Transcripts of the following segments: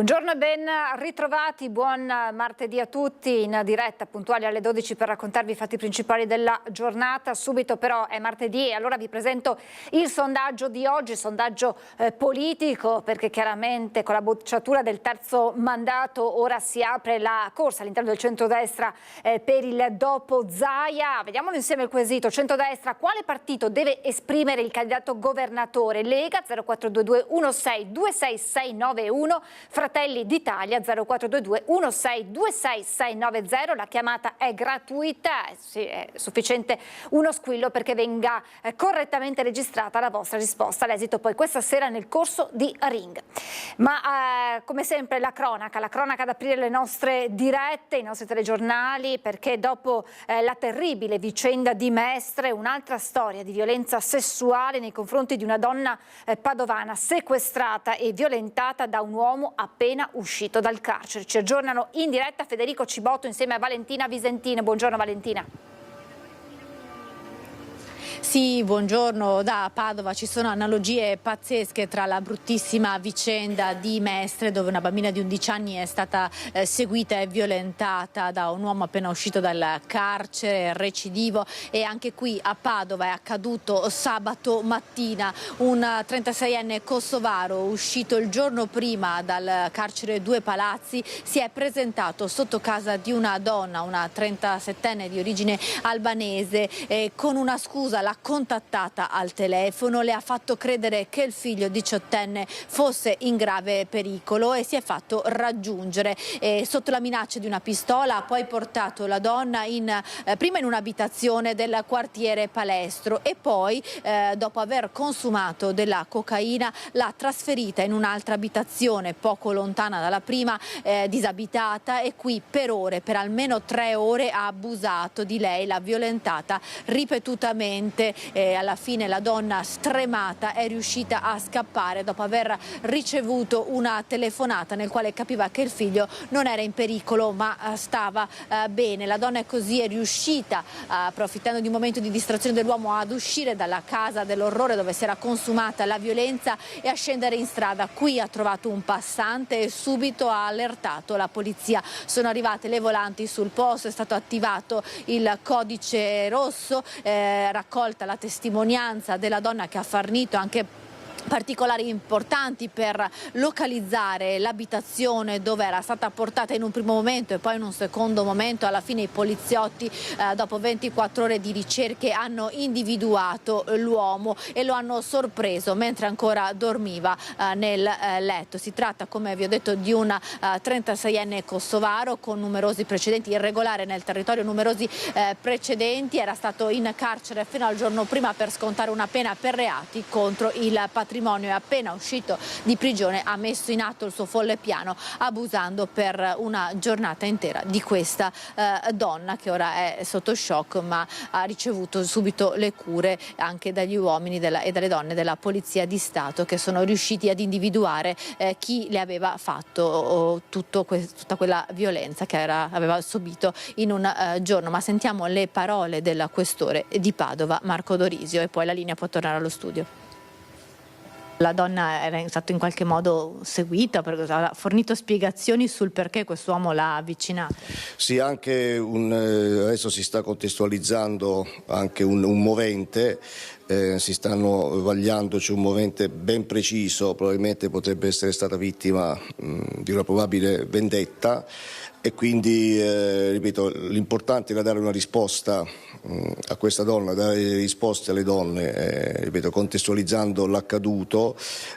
Buongiorno e ben ritrovati, buon martedì a tutti, in diretta puntuali alle 12 per raccontarvi i fatti principali della giornata. Subito però è martedì e allora vi presento il sondaggio di oggi, sondaggio politico, perché chiaramente con la bocciatura del terzo mandato ora si apre la corsa all'interno del centrodestra per il dopo Zaia. Vediamolo insieme il quesito: centrodestra, quale partito deve esprimere il candidato governatore? Lega 0422 16 26691, Fratelli d'Italia 0422 16 26690. La chiamata è gratuita, è sufficiente uno squillo perché venga correttamente registrata la vostra risposta. L'esito poi questa sera nel corso di Ring. Ma come sempre la cronaca ad aprire le nostre dirette, i nostri telegiornali, perché dopo la terribile vicenda di Mestre, un'altra storia di violenza sessuale nei confronti di una donna padovana sequestrata e violentata da un uomo appena uscito dal carcere. Ci aggiornano in diretta Federico Cibotto insieme a Valentina Visentini. Buongiorno Valentina. Sì, buongiorno. Da Padova ci sono analogie pazzesche tra la bruttissima vicenda di Mestre, dove una bambina di 11 anni è stata seguita e violentata da un uomo appena uscito dal carcere, recidivo, e anche qui a Padova è accaduto sabato mattina. Un 36enne kosovaro uscito il giorno prima dal carcere Due Palazzi si è presentato sotto casa di una donna, una 37enne di origine albanese, con una scusa l'ha contattata al telefono, le ha fatto credere che il figlio 18enne fosse in grave pericolo e si è fatto raggiungere sotto la minaccia di una pistola. Ha poi portato la donna prima in un'abitazione del quartiere Palestro e poi dopo aver consumato della cocaina l'ha trasferita in un'altra abitazione poco lontana dalla prima, disabitata, e qui per almeno 3 ore ha abusato di lei, l'ha violentata ripetutamente. Alla fine la donna, stremata, è riuscita a scappare dopo aver ricevuto una telefonata nel quale capiva che il figlio non era in pericolo ma stava bene. La donna è riuscita, approfittando di un momento di distrazione dell'uomo, ad uscire dalla casa dell'orrore dove si era consumata la violenza e a scendere in strada. Qui ha trovato un passante e subito ha allertato la polizia. Sono arrivate le volanti sul posto, è stato attivato il codice rosso, raccolta la testimonianza della donna che ha fornito anche particolari importanti per localizzare l'abitazione dove era stata portata in un primo momento e poi in un secondo momento. Alla fine i poliziotti, dopo 24 ore di ricerche, hanno individuato l'uomo e lo hanno sorpreso mentre ancora dormiva nel letto. Si tratta, come vi ho detto, di una 36enne kosovaro con numerosi precedenti, irregolare nel territorio, numerosi precedenti. Era stato in carcere fino al giorno prima per scontare una pena per reati contro il patrimonio. È appena uscito di prigione, ha messo in atto il suo folle piano abusando per una giornata intera di questa donna, che ora è sotto shock ma ha ricevuto subito le cure anche dagli uomini e dalle donne della Polizia di Stato, che sono riusciti ad individuare chi le aveva fatto tutta quella violenza che aveva subito in un giorno. Ma sentiamo le parole del questore di Padova, Marco Dorisio, e poi la linea può tornare allo studio. La donna era stata in qualche modo seguita, perché ha fornito spiegazioni sul perché quest'uomo l'ha avvicinata. Sì, anche adesso si sta contestualizzando anche un movente, si stanno vagliandoci un movente ben preciso, probabilmente potrebbe essere stata vittima di una probabile vendetta. E quindi, ripeto, l'importante era dare una risposta a questa donna, dare risposte alle donne, ripeto, contestualizzando l'accaduto,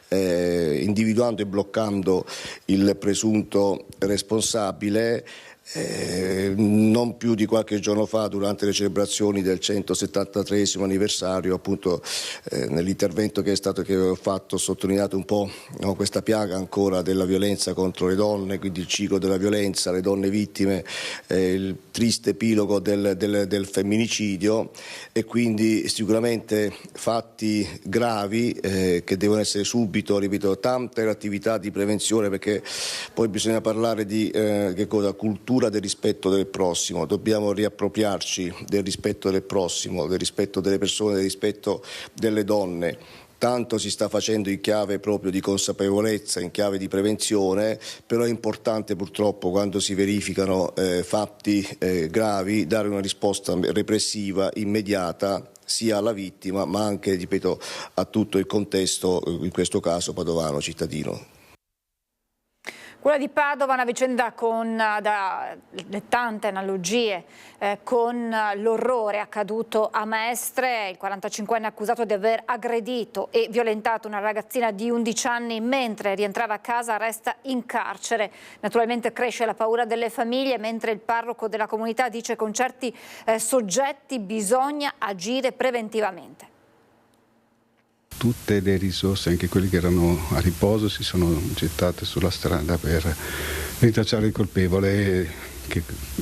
individuando e bloccando il presunto responsabile. Non più di qualche giorno fa, durante le celebrazioni del 173esimo anniversario, appunto nell'intervento che ho fatto, ho sottolineato un po', no, questa piaga ancora della violenza contro le donne, quindi il ciclo della violenza, le donne vittime, il triste epilogo del femminicidio, e quindi sicuramente fatti gravi che devono essere subito, ripeto, tante attività di prevenzione, perché poi bisogna parlare di cultura del rispetto del prossimo. Dobbiamo riappropriarci del rispetto del prossimo, del rispetto delle persone, del rispetto delle donne. tanto si sta facendo in chiave proprio di consapevolezza, in chiave di prevenzione, però è importante purtroppo quando si verificano fatti gravi dare una risposta repressiva immediata sia alla vittima ma anche, ripeto, a tutto il contesto, in questo caso padovano cittadino. Quella di Padova è una vicenda con le tante analogie con l'orrore accaduto a Mestre. Il 45enne accusato di aver aggredito e violentato una ragazzina di 11 anni mentre rientrava a casa resta in carcere. Naturalmente cresce la paura delle famiglie, mentre il parroco della comunità dice con certi soggetti bisogna agire preventivamente. Tutte le risorse, anche quelli che erano a riposo, si sono gettate sulla strada per rintracciare il colpevole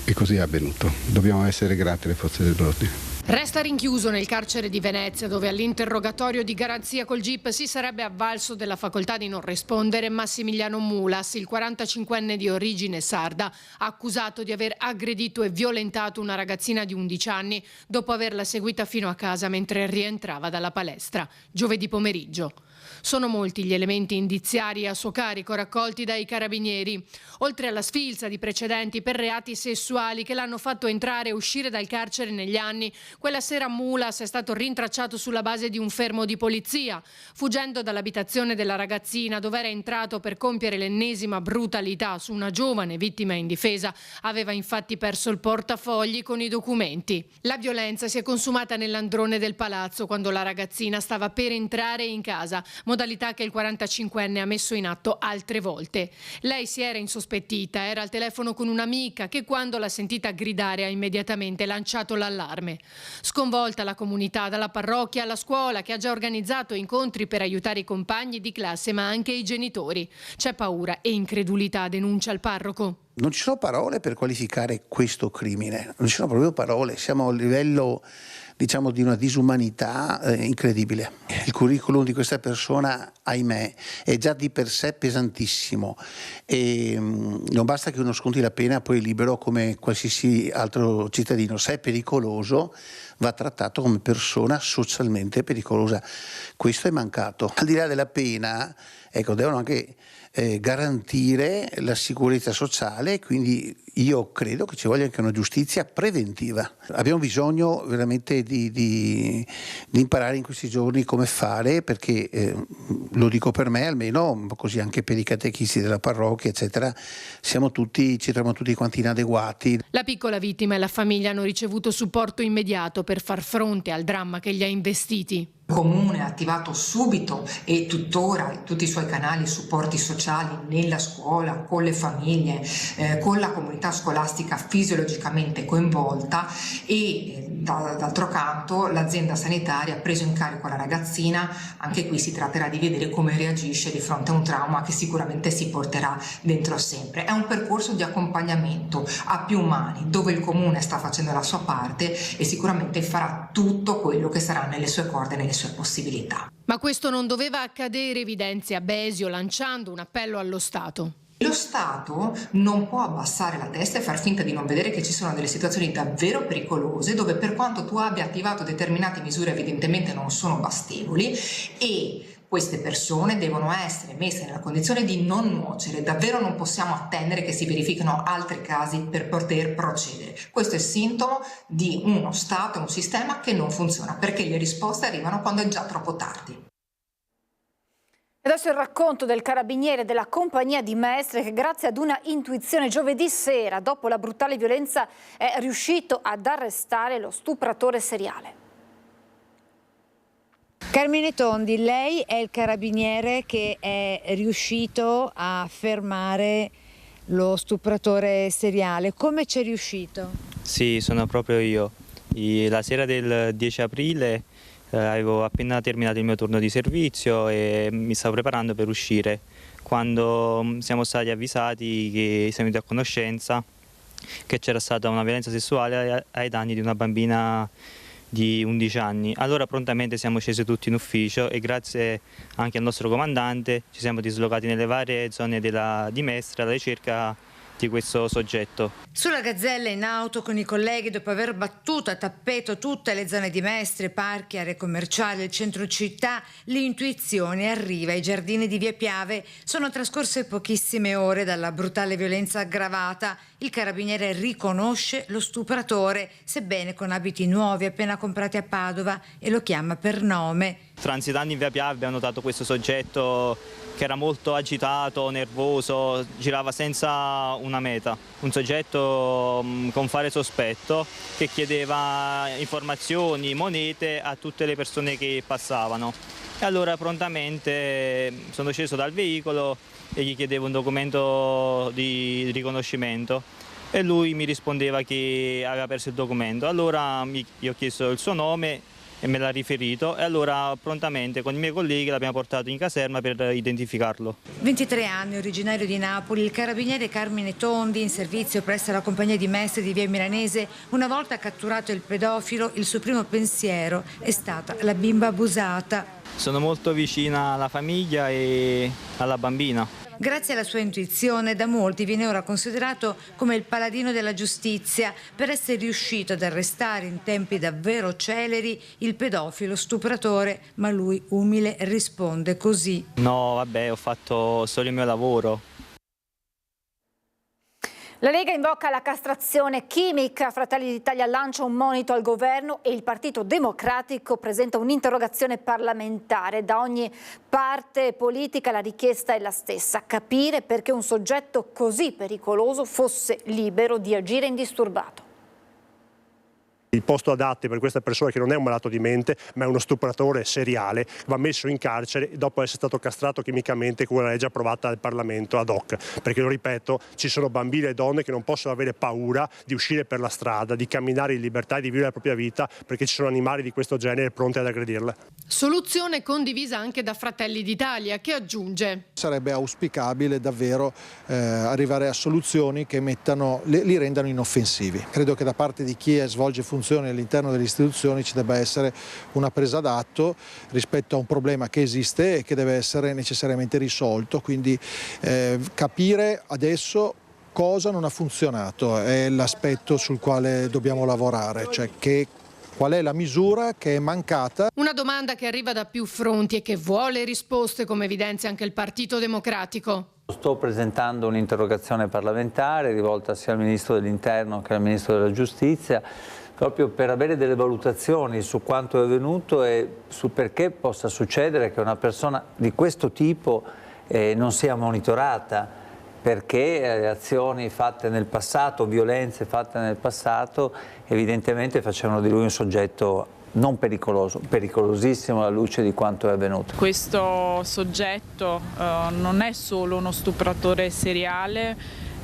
e così è avvenuto. Dobbiamo essere grati alle forze dell'ordine. Resta rinchiuso nel carcere di Venezia, dove all'interrogatorio di garanzia col GIP si sarebbe avvalso della facoltà di non rispondere Massimiliano Mulas, il 45enne di origine sarda, accusato di aver aggredito e violentato una ragazzina di 11 anni dopo averla seguita fino a casa mentre rientrava dalla palestra, giovedì pomeriggio. Sono molti gli elementi indiziari a suo carico raccolti dai carabinieri, oltre alla sfilza di precedenti per reati sessuali che l'hanno fatto entrare e uscire dal carcere negli anni. Quella sera Mulas è stato rintracciato sulla base di un fermo di polizia, fuggendo dall'abitazione della ragazzina dove era entrato per compiere l'ennesima brutalità su una giovane vittima indifesa. Aveva infatti perso il portafogli con i documenti. La violenza si è consumata nell'androne del palazzo quando la ragazzina stava per entrare in casa, modalità che il 45enne ha messo in atto altre volte. Lei si era insospettita, era al telefono con un'amica che quando l'ha sentita gridare ha immediatamente lanciato l'allarme. Sconvolta la comunità, dalla parrocchia alla scuola che ha già organizzato incontri per aiutare i compagni di classe ma anche i genitori. C'è paura e incredulità, denuncia il parroco. Non ci sono parole per qualificare questo crimine, non ci sono proprio parole, siamo a livello diciamo di una disumanità incredibile. Il curriculum di questa persona, ahimè, è già di per sé pesantissimo e non basta che uno sconti la pena poi è libero come qualsiasi altro cittadino. Se è pericoloso va trattato come persona socialmente pericolosa. Questo è mancato. Al di là della pena, ecco, devono anche garantire la sicurezza sociale, quindi io credo che ci voglia anche una giustizia preventiva. Abbiamo bisogno veramente di imparare in questi giorni come fare, perché lo dico per me almeno, così anche per i catechisti della parrocchia eccetera, ci troviamo tutti quanti inadeguati. La piccola vittima e la famiglia hanno ricevuto supporto immediato per far fronte al dramma che li ha investiti. Il Comune ha attivato subito e tuttora tutti i suoi canali supporti sociali nella scuola, con le famiglie, con la comunità scolastica fisiologicamente coinvolta e d'altro canto l'azienda sanitaria ha preso in carico la ragazzina. Anche qui si tratterà di vedere come reagisce di fronte a un trauma che sicuramente si porterà dentro sempre. È un percorso di accompagnamento a più mani dove il Comune sta facendo la sua parte e sicuramente farà tutto quello che sarà nelle sue corde, nelle sue possibilità. Ma questo non doveva accadere, evidenzia Besio, lanciando un appello allo Stato. Lo Stato non può abbassare la testa e far finta di non vedere che ci sono delle situazioni davvero pericolose dove, per quanto tu abbia attivato determinate misure, evidentemente non sono bastevoli e queste persone devono essere messe nella condizione di non nuocere. Davvero non possiamo attendere che si verifichino altri casi per poter procedere. Questo è sintomo di uno Stato, un sistema che non funziona, perché le risposte arrivano quando è già troppo tardi. Adesso il racconto del carabiniere della compagnia di Mestre che grazie ad una intuizione giovedì sera, dopo la brutale violenza, è riuscito ad arrestare lo stupratore seriale. Carmine Tondi, lei è il carabiniere che è riuscito a fermare lo stupratore seriale. Come ci è riuscito? Sì, sono proprio io. La sera del 10 aprile avevo appena terminato il mio turno di servizio e mi stavo preparando per uscire quando siamo stati avvisati, che siamo venuti a conoscenza che c'era stata una violenza sessuale ai danni di una bambina di 11 anni. Allora prontamente siamo scesi tutti in ufficio e grazie anche al nostro comandante ci siamo dislocati nelle varie zone di Mestre alla ricerca di questo soggetto. Sulla Gazzella in auto con i colleghi, dopo aver battuto a tappeto tutte le zone di Mestre, parchi, aree commerciali, il centro città, l'intuizione arriva ai giardini di Via Piave. Sono trascorse pochissime ore dalla brutale violenza aggravata. Il carabiniere riconosce lo stupratore, sebbene con abiti nuovi appena comprati a Padova, e lo chiama per nome. Transitando in Via Piave abbiamo notato questo soggetto che era molto agitato, nervoso, girava senza una meta. Un soggetto con fare sospetto che chiedeva informazioni, monete a tutte le persone che passavano. E allora prontamente sono sceso dal veicolo e gli chiedevo un documento di riconoscimento e lui mi rispondeva che aveva perso il documento. Allora gli ho chiesto il suo nome e me l'ha riferito, e allora prontamente con i miei colleghi l'abbiamo portato in caserma per identificarlo. 23 anni, originario di Napoli, il carabiniere Carmine Tondi, in servizio presso la compagnia di Mestre di Via Milanese, una volta catturato il pedofilo, il suo primo pensiero è stata la bimba abusata. Sono molto vicina alla famiglia e alla bambina. Grazie alla sua intuizione, da molti viene ora considerato come il paladino della giustizia per essere riuscito ad arrestare in tempi davvero celeri il pedofilo stupratore, ma lui umile risponde così. No, vabbè, ho fatto solo il mio lavoro. La Lega invoca la castrazione chimica, Fratelli d'Italia lancia un monito al governo e il Partito Democratico presenta un'interrogazione parlamentare. Da ogni parte politica la richiesta è la stessa: capire perché un soggetto così pericoloso fosse libero di agire indisturbato. Il posto adatto per questa persona, che non è un malato di mente ma è uno stupratore seriale, va messo in carcere dopo essere stato castrato chimicamente con una legge approvata dal Parlamento ad hoc, perché, lo ripeto, ci sono bambini e donne che non possono avere paura di uscire per la strada, di camminare in libertà e di vivere la propria vita, perché ci sono animali di questo genere pronti ad aggredirla. Soluzione condivisa anche da Fratelli d'Italia, che aggiunge: sarebbe auspicabile davvero arrivare a soluzioni che li rendano inoffensivi. Credo che da parte di chi svolge funzioni all'interno delle istituzioni ci debba essere una presa d'atto rispetto a un problema che esiste e che deve essere necessariamente risolto, quindi capire adesso cosa non ha funzionato è l'aspetto sul quale dobbiamo lavorare, cioè qual è la misura che è mancata? Una domanda che arriva da più fronti e che vuole risposte, come evidenzia anche il Partito Democratico. Sto presentando un'interrogazione parlamentare rivolta sia al Ministro dell'Interno che al Ministro della Giustizia, proprio per avere delle valutazioni su quanto è avvenuto e su perché possa succedere che una persona di questo tipo non sia monitorata, perché azioni fatte nel passato, violenze fatte nel passato, evidentemente facevano di lui un soggetto non pericoloso, pericolosissimo alla luce di quanto è avvenuto. Questo soggetto non è solo uno stupratore seriale,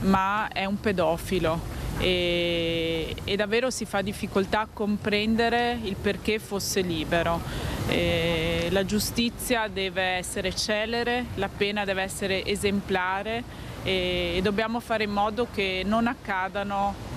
ma è un pedofilo. E davvero si fa difficoltà a comprendere il perché fosse libero. La giustizia deve essere celere, la pena deve essere esemplare e dobbiamo fare in modo che non accadano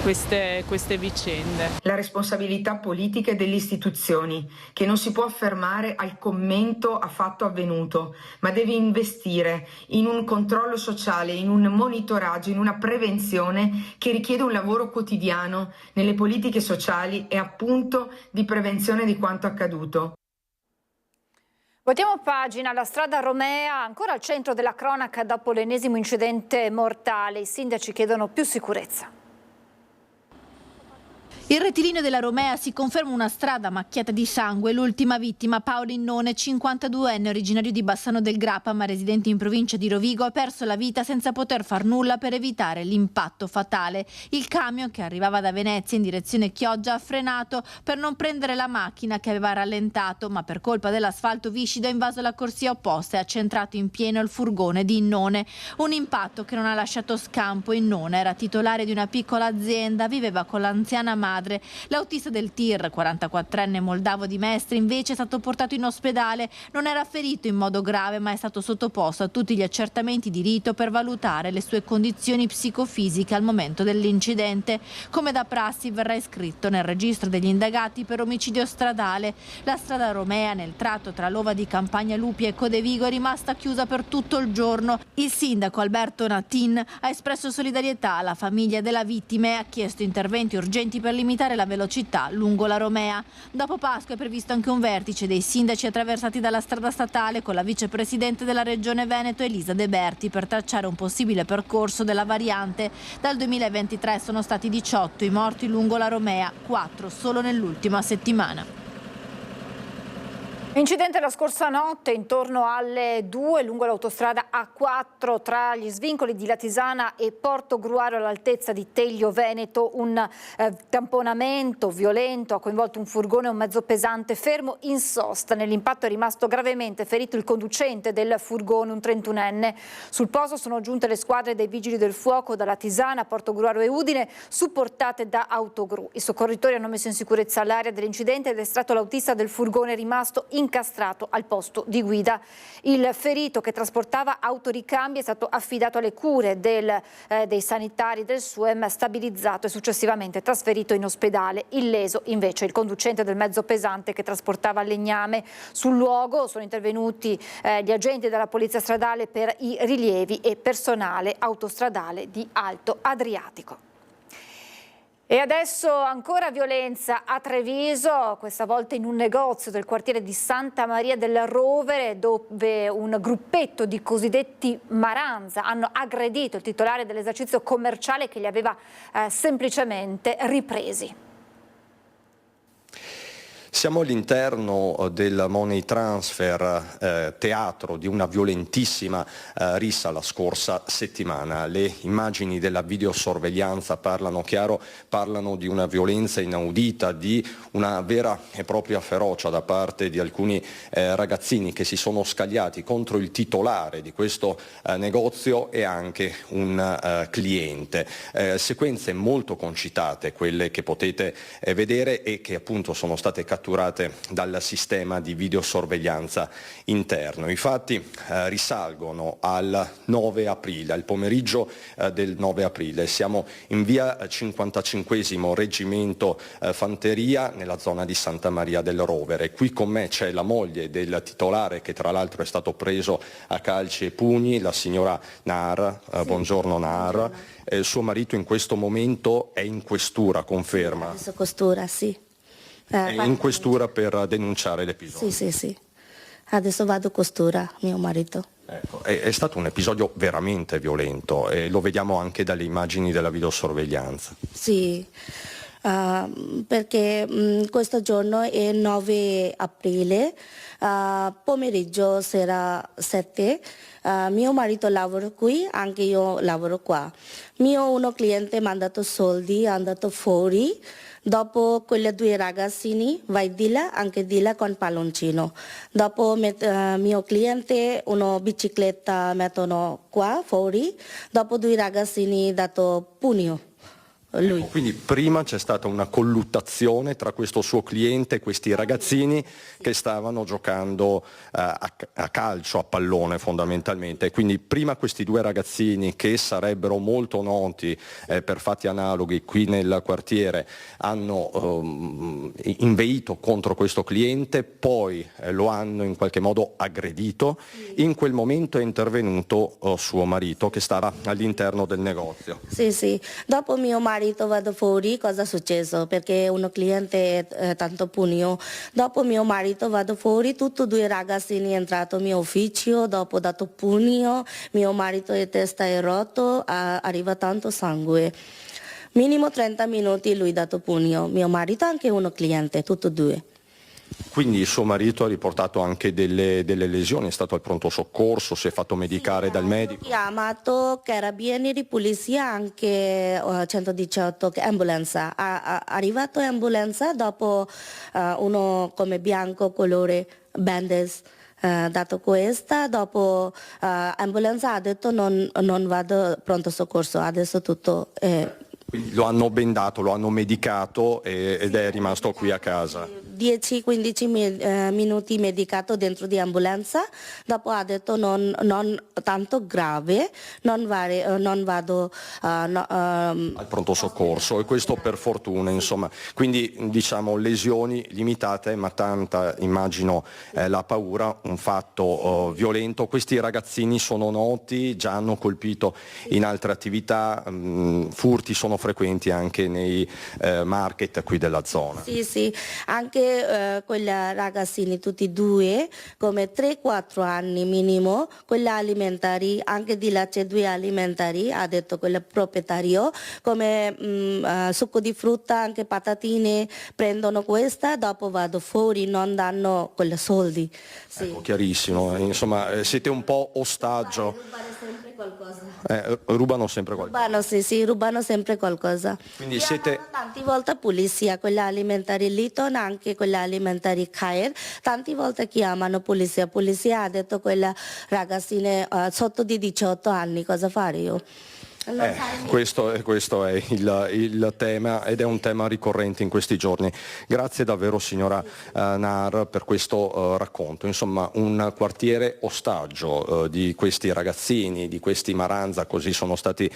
queste vicende. La responsabilità politica e delle istituzioni, che non si può affermare al commento a fatto avvenuto, ma deve investire in un controllo sociale, in un monitoraggio, in una prevenzione che richiede un lavoro quotidiano nelle politiche sociali e appunto di prevenzione di quanto accaduto. Voltiamo pagina, la strada Romea ancora al centro della cronaca dopo l'ennesimo incidente mortale. I sindaci chiedono più sicurezza. Il rettilineo della Romea si conferma una strada macchiata di sangue. L'ultima vittima, Paolo Innone, 52enne, originario di Bassano del Grappa ma residente in provincia di Rovigo, ha perso la vita senza poter far nulla per evitare l'impatto fatale. Il camion, che arrivava da Venezia in direzione Chioggia, ha frenato per non prendere la macchina che aveva rallentato, ma per colpa dell'asfalto viscido ha invaso la corsia opposta e ha centrato in pieno il furgone di Innone. Un impatto che non ha lasciato scampo. Innone era titolare di una piccola azienda, viveva con l'anziana madre madre. L'autista del tir, 44enne moldavo di Mestre, invece è stato portato in ospedale. Non era ferito in modo grave, ma è stato sottoposto a tutti gli accertamenti di rito per valutare le sue condizioni psicofisiche al momento dell'incidente. Come da prassi verrà iscritto nel registro degli indagati per omicidio stradale. La strada Romea nel tratto tra Lova di Campagna Lupi e Codevigo è rimasta chiusa per tutto il giorno. Il sindaco Alberto Natin ha espresso solidarietà alla famiglia della vittima e ha chiesto interventi urgenti per limitare la velocità lungo la Romea. Dopo Pasqua è previsto anche un vertice dei sindaci attraversati dalla strada statale con la vicepresidente della Regione Veneto Elisa De Berti per tracciare un possibile percorso della variante. Dal 2023 sono stati 18 i morti lungo la Romea, 4 solo nell'ultima settimana. Incidente la scorsa notte intorno alle 2 lungo l'autostrada A4 tra gli svincoli di Latisana e Porto Gruaro all'altezza di Teglio Veneto. Un tamponamento violento ha coinvolto un furgone e un mezzo pesante fermo in sosta. Nell'impatto è rimasto gravemente ferito il conducente del furgone, un 31enne. Sul posto sono giunte le squadre dei vigili del fuoco da Latisana, Porto Gruaro e Udine, supportate da autogru. I soccorritori hanno messo in sicurezza l'area dell'incidente ed estratto l'autista del furgone rimasto incastrato al posto di guida. Il ferito, che trasportava autoricambi, è stato affidato alle cure dei sanitari del SUEM, stabilizzato e successivamente trasferito in ospedale. Illeso invece il conducente del mezzo pesante che trasportava legname. Sul luogo sono intervenuti gli agenti della Polizia Stradale per i rilievi e personale autostradale di Alto Adriatico. E adesso ancora violenza a Treviso, questa volta in un negozio del quartiere di Santa Maria del Rovere, dove un gruppetto di cosiddetti maranza hanno aggredito il titolare dell'esercizio commerciale che li aveva semplicemente ripresi. Siamo all'interno del Money Transfer, teatro di una violentissima rissa la scorsa settimana. Le immagini della videosorveglianza parlano chiaro, parlano di una violenza inaudita, di una vera e propria ferocia da parte di alcuni ragazzini che si sono scagliati contro il titolare di questo negozio e anche un cliente. Sequenze molto concitate, quelle che potete vedere e che appunto sono state catturate dal sistema di videosorveglianza interno. I fatti risalgono al 9 aprile, al pomeriggio del 9 aprile. Siamo in via 55esimo Reggimento Fanteria nella zona di Santa Maria del Rovere. Qui con me c'è la moglie del titolare, che tra l'altro è stato preso a calci e pugni, la signora Nar. Sì. Buongiorno Nar. Suo marito in questo momento è in questura, conferma? Adesso questura, sì. È in questura per denunciare l'episodio? Sì. Adesso vado a questura, mio marito. Ecco, è stato un episodio veramente violento e lo vediamo anche dalle immagini della videosorveglianza. Sì, perché questo giorno è 9 aprile, pomeriggio sera 7. Mio marito lavora qui, anche io lavoro qua. Uno cliente mi ha dato soldi, è andato fuori. Dopo quelle 2 ragazzini vai di là, anche di là con palloncino. Dopo mio cliente una bicicletta mettono qua fuori. Dopo 2 ragazzini dato pugno. Lui. Ecco, quindi prima c'è stata una colluttazione tra questo suo cliente e questi ragazzini che stavano giocando a calcio, a pallone fondamentalmente. Quindi prima questi 2 ragazzini, che sarebbero molto noti per fatti analoghi qui nel quartiere, hanno inveito contro questo cliente, poi lo hanno in qualche modo aggredito. In quel momento è intervenuto suo marito, che stava all'interno del negozio. Sì. Dopo mio marito vado fuori, cosa è successo? Perché uno cliente tanto pugno. Dopo mio marito vado fuori, tutti e 2 ragazzini è entrato al mio ufficio, dopo dato pugno, mio marito di testa è rotto, arriva tanto sangue. Minimo 30 minuti lui ha dato pugno, mio marito anche uno cliente, tutti e 2. Quindi il suo marito ha riportato anche delle lesioni, è stato al pronto soccorso, si è fatto medicare dal medico? Ho chiamato carabinieri, polizia, anche 118, ambulanza. Arrivato ambulanza, dopo uno come bianco, colore bandage, dato questa, dopo ambulanza ha detto non vado pronto soccorso, adesso tutto è... Quindi lo hanno bendato, lo hanno medicato ed è rimasto qui a casa. 10-15 minuti medicato dentro di ambulanza, dopo ha detto non tanto grave, non vado al pronto soccorso, e questo per fortuna, insomma. Quindi diciamo lesioni limitate, ma tanta, immagino, la paura, un fatto violento. Questi ragazzini sono noti, già hanno colpito in altre attività, furti sono frequenti anche nei market qui della zona. Sì, anche quei ragazzini tutti e due come 3-4 anni minimo, quelli alimentari, anche di là c'è 2 alimentari, ha detto quel proprietario, come succo di frutta, anche patatine, prendono questa, dopo vado fuori, non danno quei soldi. Sì. Ecco, chiarissimo, insomma siete un po' ostaggio. Rubano sempre qualcosa. Rubano sempre qualcosa. Quindi siete tante volte polizia, quella alimentari Liton, anche quella alimentari Caer, tante volte chiamano polizia ha detto quella ragazzina sotto di 18 anni, cosa fare io? Questo è il tema, ed è un tema ricorrente in questi giorni. Grazie davvero signora Nar per questo racconto. Insomma, un quartiere ostaggio di questi ragazzini, di questi Maranza, così sono stati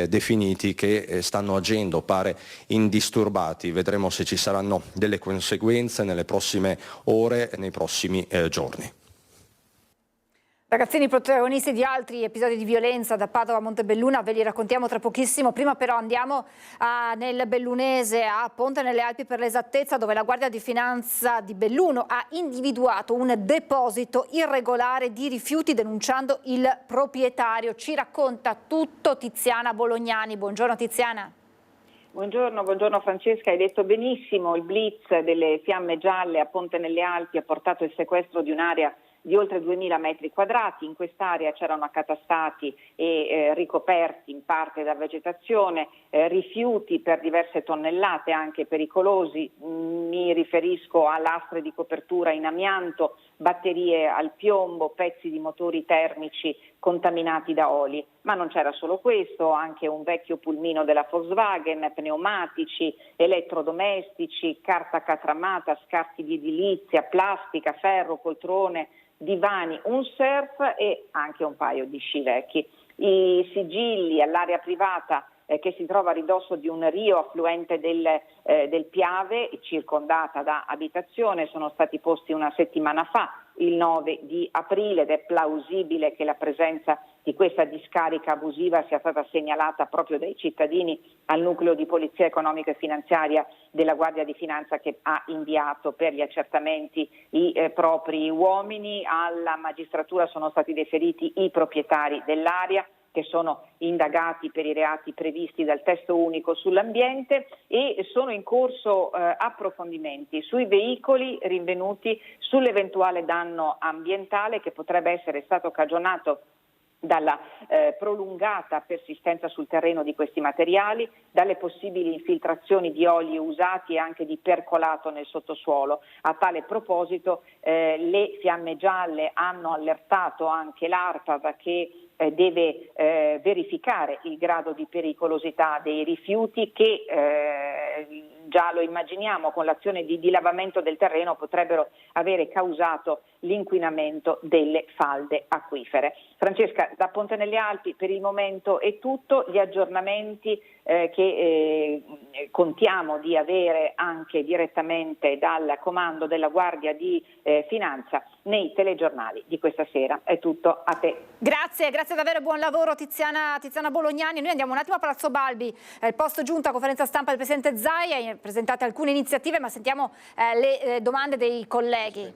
definiti, che stanno agendo, pare, indisturbati. Vedremo se ci saranno delle conseguenze nelle prossime ore e nei prossimi giorni. Ragazzini protagonisti di altri episodi di violenza da Padova a Montebelluna, ve li raccontiamo tra pochissimo. Prima però andiamo nel bellunese, a Ponte nelle Alpi per l'esattezza, dove la Guardia di Finanza di Belluno ha individuato un deposito irregolare di rifiuti denunciando il proprietario. Ci racconta tutto Tiziana Bolognani. Buongiorno Tiziana. Buongiorno Francesca, hai detto benissimo, il blitz delle Fiamme Gialle a Ponte nelle Alpi ha portato il sequestro di un'area di oltre 2000 metri quadrati. In quest'area c'erano accatastati e ricoperti in parte da vegetazione rifiuti per diverse tonnellate, anche pericolosi. Mi riferisco a lastre di copertura in amianto, batterie al piombo, pezzi di motori termici contaminati da oli. Ma non c'era solo questo, anche un vecchio pulmino della Volkswagen, pneumatici, elettrodomestici, carta catramata, scarti di edilizia, plastica, ferro, poltrone, divani, un surf e anche un paio di sci vecchi. I sigilli all'area privata che si trova a ridosso di un rio affluente del Piave, circondata da abitazione, sono stati posti una settimana fa, il 9 di aprile, ed è plausibile che la presenza di questa discarica abusiva sia stata segnalata proprio dai cittadini al nucleo di polizia economica e finanziaria della Guardia di Finanza, che ha inviato per gli accertamenti i propri uomini. Alla magistratura sono stati deferiti i proprietari dell'area, che sono indagati per i reati previsti dal testo unico sull'ambiente, e sono in corso approfondimenti sui veicoli rinvenuti, sull'eventuale danno ambientale che potrebbe essere stato cagionato dalla prolungata persistenza sul terreno di questi materiali, dalle possibili infiltrazioni di oli usati e anche di percolato nel sottosuolo. A tale proposito le Fiamme Gialle hanno allertato anche l'ARPAV, che deve verificare il grado di pericolosità dei rifiuti che già lo immaginiamo con l'azione di dilavamento del terreno potrebbero avere causato l'inquinamento delle falde acquifere. Francesca, da Ponte nelle Alpi per il momento è tutto. Gli aggiornamenti che contiamo di avere anche direttamente dal comando della Guardia di Finanza nei telegiornali di questa sera. È tutto, a te. Grazie davvero, buon lavoro Tiziana Bolognani. Noi andiamo un attimo a Palazzo Balbi, post giunta, conferenza stampa del Presidente Zaia, presentate alcune iniziative, ma sentiamo le domande dei colleghi.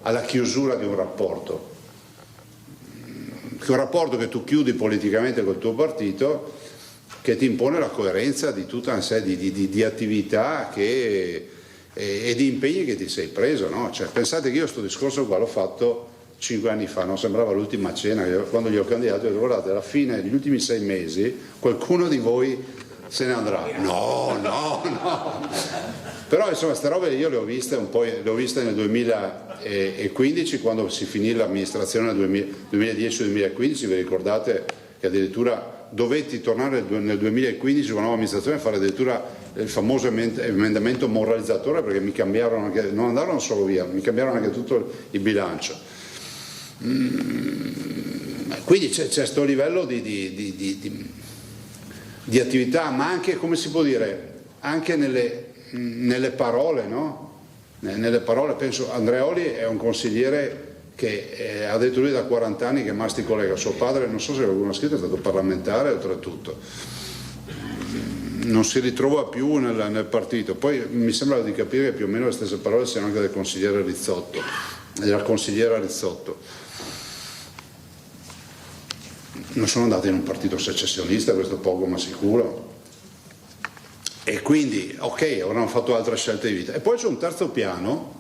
Alla chiusura di un rapporto che tu chiudi politicamente col tuo partito, che ti impone la coerenza di tutta una serie di attività e di impegni che ti sei preso, no? Cioè, pensate che io sto discorso qua l'ho fatto 5 anni fa, non sembrava l'ultima cena, quando gli ho candidato, guardate, alla fine degli ultimi 6 mesi qualcuno di voi se ne andrà. No. Però insomma queste robe io le ho viste nel 2015, quando si finì l'amministrazione nel 2010-2015, vi ricordate che addirittura dovetti tornare nel 2015 con la nuova amministrazione a fare addirittura il famoso emendamento moralizzatore, perché mi cambiarono anche, non andarono solo via, mi cambiarono anche tutto il bilancio. Quindi c'è questo livello di attività, ma anche, come si può dire, anche nelle parole, no? Nelle parole, penso, Andreoli è un consigliere che ha detto lui da 40 anni che mastica collega, suo padre, non so se qualcuno ha scritto, è stato parlamentare oltretutto, non si ritrova più nel partito. Poi mi sembra di capire che più o meno le stesse parole siano anche del consigliere Rizzotto, della consigliera Rizzotto. Non sono andati in un partito secessionista, questo poco ma sicuro, e quindi ok, avranno fatto altre scelte di vita. E poi c'è un terzo piano,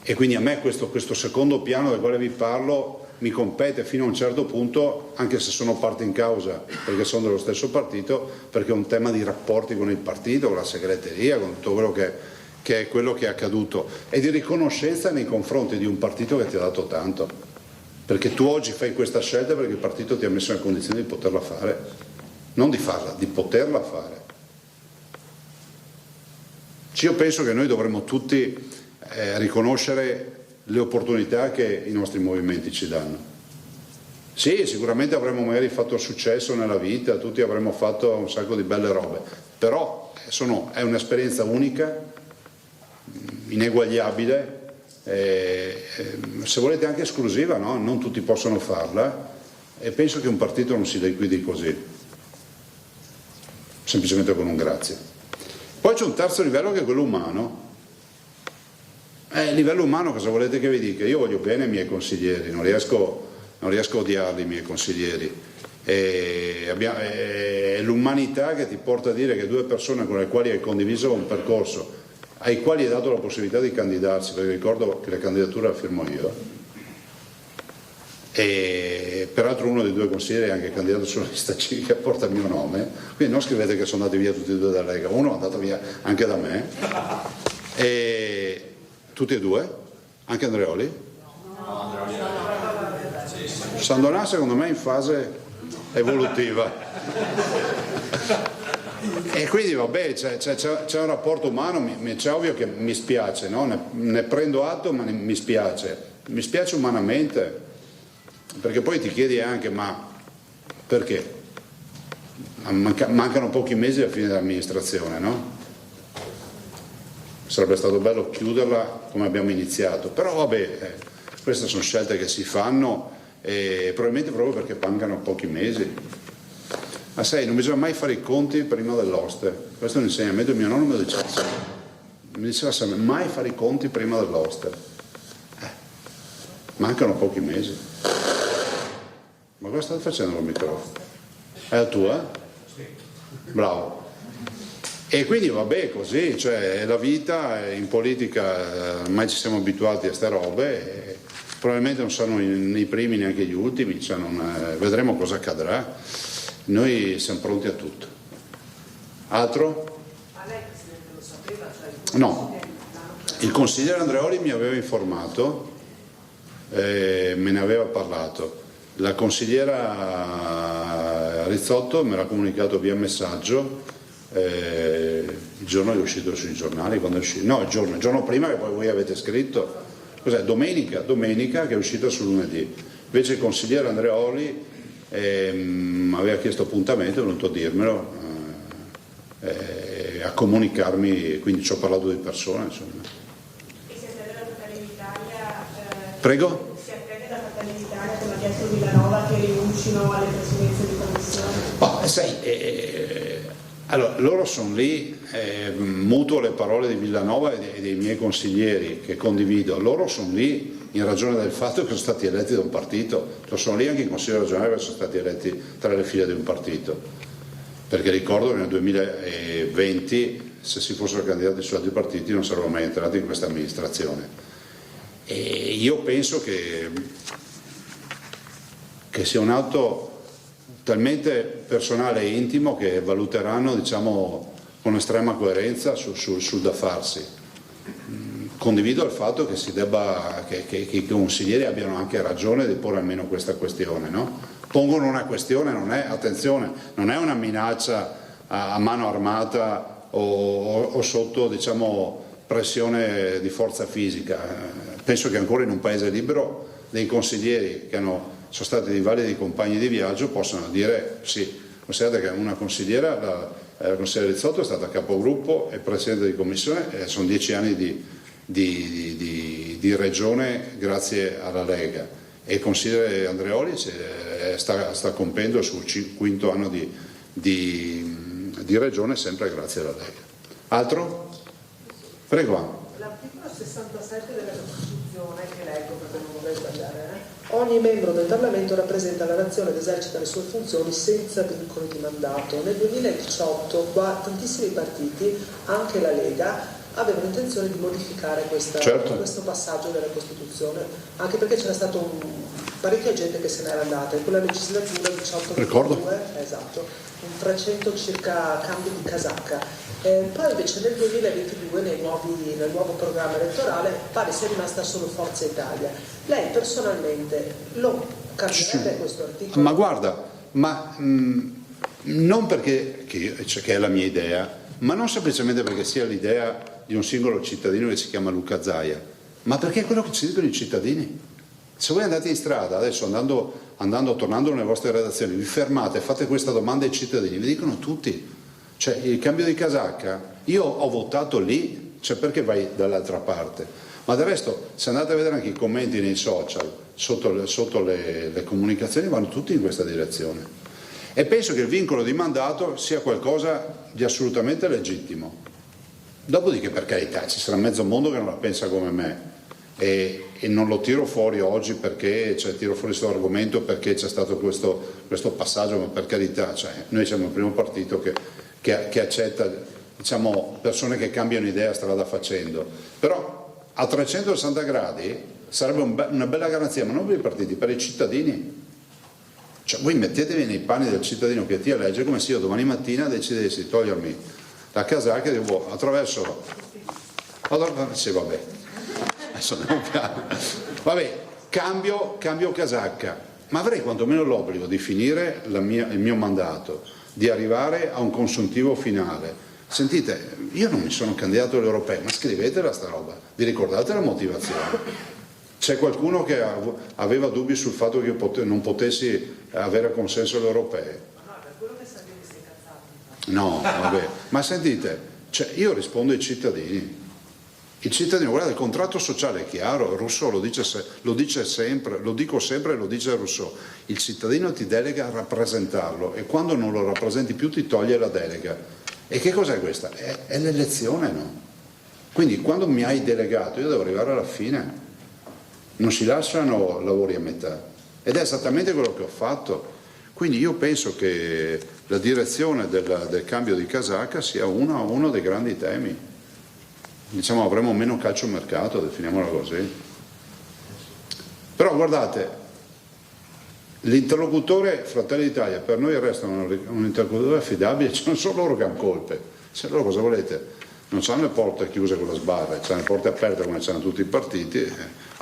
e quindi a me questo secondo piano del quale vi parlo mi compete fino a un certo punto, anche se sono parte in causa perché sono dello stesso partito, perché è un tema di rapporti con il partito, con la segreteria, con tutto quello che è quello che è accaduto, e di riconoscenza nei confronti di un partito che ti ha dato tanto, perché tu oggi fai questa scelta perché il partito ti ha messo in condizione di poterla fare, non di farla, di poterla fare. Io penso che noi dovremmo tutti riconoscere le opportunità che i nostri movimenti ci danno. Sì, sicuramente avremmo magari fatto successo nella vita, tutti avremmo fatto un sacco di belle robe, però è un'esperienza unica, ineguagliabile, se volete anche esclusiva, no? Non tutti possono farla, e penso che un partito non si liquidi così, semplicemente con un grazie. Poi c'è un terzo livello che è quello umano. A livello umano cosa volete che vi dica? Io voglio bene ai miei consiglieri, non riesco a odiarli i miei consiglieri. È l'umanità che ti porta a dire che due persone con le quali hai condiviso un percorso, ai quali hai dato la possibilità di candidarsi, perché ricordo che la candidatura la firmo io, e peraltro uno dei due consiglieri è anche candidato sulla lista civica, porta il mio nome, quindi non scrivete che sono andati via tutti e due dalla Lega, uno è andato via anche da me, e tutti e due, anche Andreoli? No, Sandonà secondo me è in fase evolutiva, e quindi vabbè, c'è un rapporto umano, c'è ovvio che mi spiace, no? Ne prendo atto, ma mi spiace umanamente, perché poi ti chiedi anche, ma perché? Mancano pochi mesi alla fine dell'amministrazione, no? Sarebbe stato bello chiuderla come abbiamo iniziato, però vabbè, queste sono scelte che si fanno, e probabilmente proprio perché mancano pochi mesi. Ma sai, non bisogna mai fare i conti prima dell'oste, questo è un insegnamento, mio nonno mi diceva sempre, mai fare i conti prima dell'oste. Mancano pochi mesi. Ma cosa state facendo col microfono? È la tua? Sì. Bravo. E quindi vabbè, così, cioè la vita, in politica ormai ci siamo abituati a ste robe, e probabilmente non saranno i primi neanche gli ultimi, cioè vedremo cosa accadrà. Noi siamo pronti a tutto. Altro? No. Il consigliere Andreoli mi aveva informato, me ne aveva parlato. La consigliera Rizzotto me l'ha comunicato via messaggio il giorno che è uscito sui giornali, quando è uscito, no, il giorno prima che poi voi avete scritto, cos'è? Domenica che è uscita sul lunedì. Invece il consigliere Andreoli aveva chiesto appuntamento, è venuto a dirmelo, a comunicarmi, quindi ci ho parlato di persona, insomma. E si attende da Fratelli d'Italia? Prego? Si attende da Fratelli d'Italia, come ha chiesto Villanova, che rinuncino alle presidenze di commissione? Sai, allora, loro sono lì, mutuo le parole di Villanova e dei miei consiglieri che condivido, loro sono lì in ragione del fatto che sono stati eletti da un partito, sono lì anche i consiglieri regionali che sono stati eletti tra le file di un partito, perché ricordo che nel 2020 se si fossero candidati su altri partiti non sarebbero mai entrati in questa amministrazione, e io penso che sia un atto talmente personale e intimo che valuteranno, diciamo, con estrema coerenza sul da farsi. Condivido il fatto che si debba, che i consiglieri abbiano anche ragione di porre almeno questa questione, no? pongono una questione, attenzione, non è una minaccia a mano armata o sotto, diciamo, pressione di forza fisica. Penso che ancora in un paese libero dei consiglieri che sono stati dei validi compagni di viaggio possano dire sì. Considerate che una consigliera, la consigliera Rizzotto, è stata capogruppo e presidente di commissione e sono 10 anni di regione grazie alla Lega, e il consigliere Andreoli sta compiendo il suo 5° anno di regione sempre grazie alla Lega. Altro? Prego. L'articolo 67 della Costituzione, che leggo perché non vorrei sbagliare, ogni membro del Parlamento rappresenta la nazione ed esercita le sue funzioni senza vincoli di mandato. Nel 2018 qua tantissimi partiti, anche la Lega, avevano intenzione di modificare questo passaggio della Costituzione, anche perché c'era stato parecchia gente che se n'era andata in quella legislatura 18-22, esatto, un 300 circa cambi di casacca. Poi invece nel 2022 nel nuovo programma elettorale pare sia rimasta solo Forza Italia. Lei personalmente lo cambierebbe questo articolo? Ma guarda, non perché che è la mia idea, ma non semplicemente perché sia l'idea di un singolo cittadino che si chiama Luca Zaia, ma perché è quello che ci dicono i cittadini. Se voi andate in strada adesso, tornando nelle vostre redazioni, vi fermate e fate questa domanda ai cittadini, vi dicono tutti. Cioè, il cambio di casacca, io ho votato lì, cioè perché vai dall'altra parte? Ma del resto, se andate a vedere anche i commenti nei social, sotto le comunicazioni, vanno tutti in questa direzione. E penso che il vincolo di mandato sia qualcosa di assolutamente legittimo. Dopodiché, per carità, ci sarà mezzo mondo che non la pensa come me, e non lo tiro fuori oggi perché, tiro fuori questo argomento perché c'è stato questo passaggio, ma per carità, noi siamo il primo partito che accetta, diciamo, persone che cambiano idea strada facendo, però a 360 gradi sarebbe una bella garanzia, ma non per i partiti, per i cittadini. Cioè, voi mettetevi nei panni del cittadino che ti elegge, come se io domani mattina decidessi di togliermi la casacca e dico, attraverso, sì, vabbè, adesso andiamo piano, vabbè, cambio casacca, ma avrei quantomeno l'obbligo di finire il mio mandato, di arrivare a un consuntivo finale. Sentite, io non mi sono candidato alle europee, ma scrivetela sta roba, vi ricordate la motivazione? C'è qualcuno che aveva dubbi sul fatto che io non potessi avere consenso alle europee? No, per quello che Salvini si è incazzato. No, vabbè, ma sentite, io rispondo ai cittadini. Il cittadino, guarda, il contratto sociale è chiaro, Rousseau lo dice sempre, lo dico sempre e lo dice Rousseau, il cittadino ti delega a rappresentarlo e quando non lo rappresenti più ti toglie la delega. E che cos'è questa? È l'elezione, no? Quindi quando mi hai delegato io devo arrivare alla fine, non si lasciano lavori a metà, ed è esattamente quello che ho fatto. Quindi io penso che la direzione del cambio di casacca sia uno dei grandi temi. Diciamo, avremo meno calciomercato, definiamola così. Però guardate, l'interlocutore Fratelli d'Italia per noi resta un interlocutore affidabile, ci sono solo loro che hanno colpe. Se loro cosa volete? Non hanno le porte chiuse con la sbarra, hanno le porte aperte come c'hanno tutti i partiti.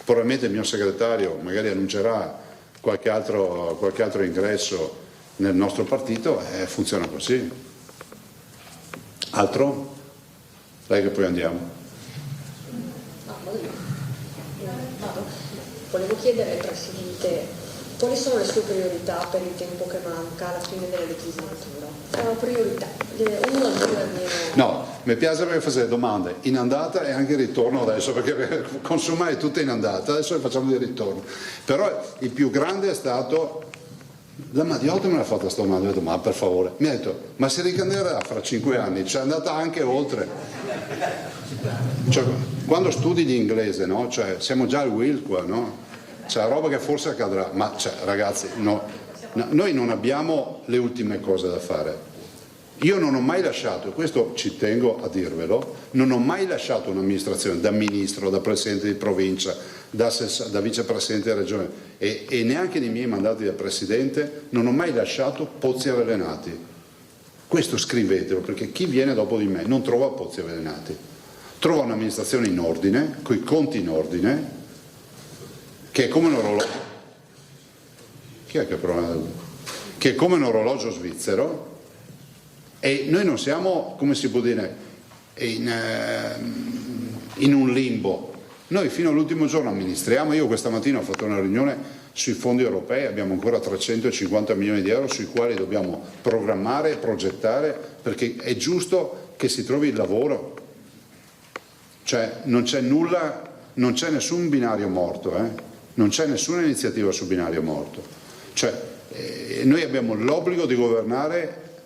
Probabilmente il mio segretario magari annuncerà qualche altro ingresso nel nostro partito e funziona così. Altro? Dai che poi andiamo. Volevo chiedere al Presidente quali sono le sue priorità per il tempo che manca alla fine della legislatura. È una priorità, uno o due almeno. No, mi piace perché fate domande in andata e anche in ritorno adesso, perché consumare tutto in andata, adesso le facciamo di ritorno. Però il più grande è stato, la Madiotta me l'ha fatta sta domanda, ho detto ma per favore, mi ha detto ma si ricandiderà fra 5 anni, c'è andata anche oltre. Cioè, quando studi l'inglese, no? Cioè, siamo già al Will qua, no? C'è roba che forse accadrà, ma ragazzi, no, noi non abbiamo le ultime cose da fare. Io non ho mai lasciato, e questo ci tengo a dirvelo, non ho mai lasciato un'amministrazione da ministro, da presidente di provincia, da vicepresidente di regione e neanche nei miei mandati da presidente non ho mai lasciato pozzi avvelenati. Questo scrivetelo, perché chi viene dopo di me non trova pozzi avvelenati, trova un'amministrazione in ordine, coi conti in ordine, che è come un orologio. Chi è che prova? che è come un orologio svizzero, e noi non siamo, come si può dire, in un limbo. Noi fino all'ultimo giorno amministriamo. Io questa mattina ho fatto una riunione sui fondi europei, abbiamo ancora 350 milioni di euro sui quali dobbiamo programmare e progettare, perché è giusto che si trovi il lavoro. Cioè non c'è nulla, non c'è nessun binario morto, non c'è nessuna iniziativa su binario morto. Cioè, noi abbiamo l'obbligo di governare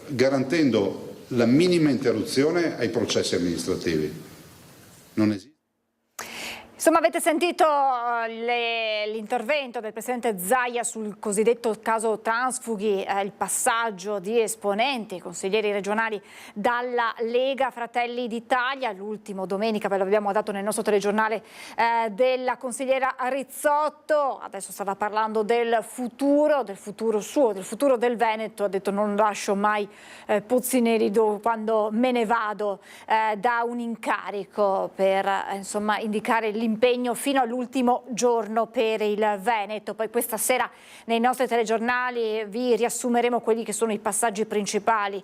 garantendo la minima interruzione ai processi amministrativi. Non esiste. Insomma, avete sentito l'intervento del Presidente Zaia sul cosiddetto caso transfughi, il passaggio di esponenti, consiglieri regionali dalla Lega Fratelli d'Italia, l'ultimo domenica, ve l'abbiamo dato nel nostro telegiornale, della consigliera Rizzotto. Adesso stava parlando del futuro suo, del futuro del Veneto. Ha detto: non lascio mai pozzi neri quando me ne vado da un incarico, per insomma indicare l'impegno fino all'ultimo giorno per il Veneto. Poi questa sera nei nostri telegiornali vi riassumeremo quelli che sono i passaggi principali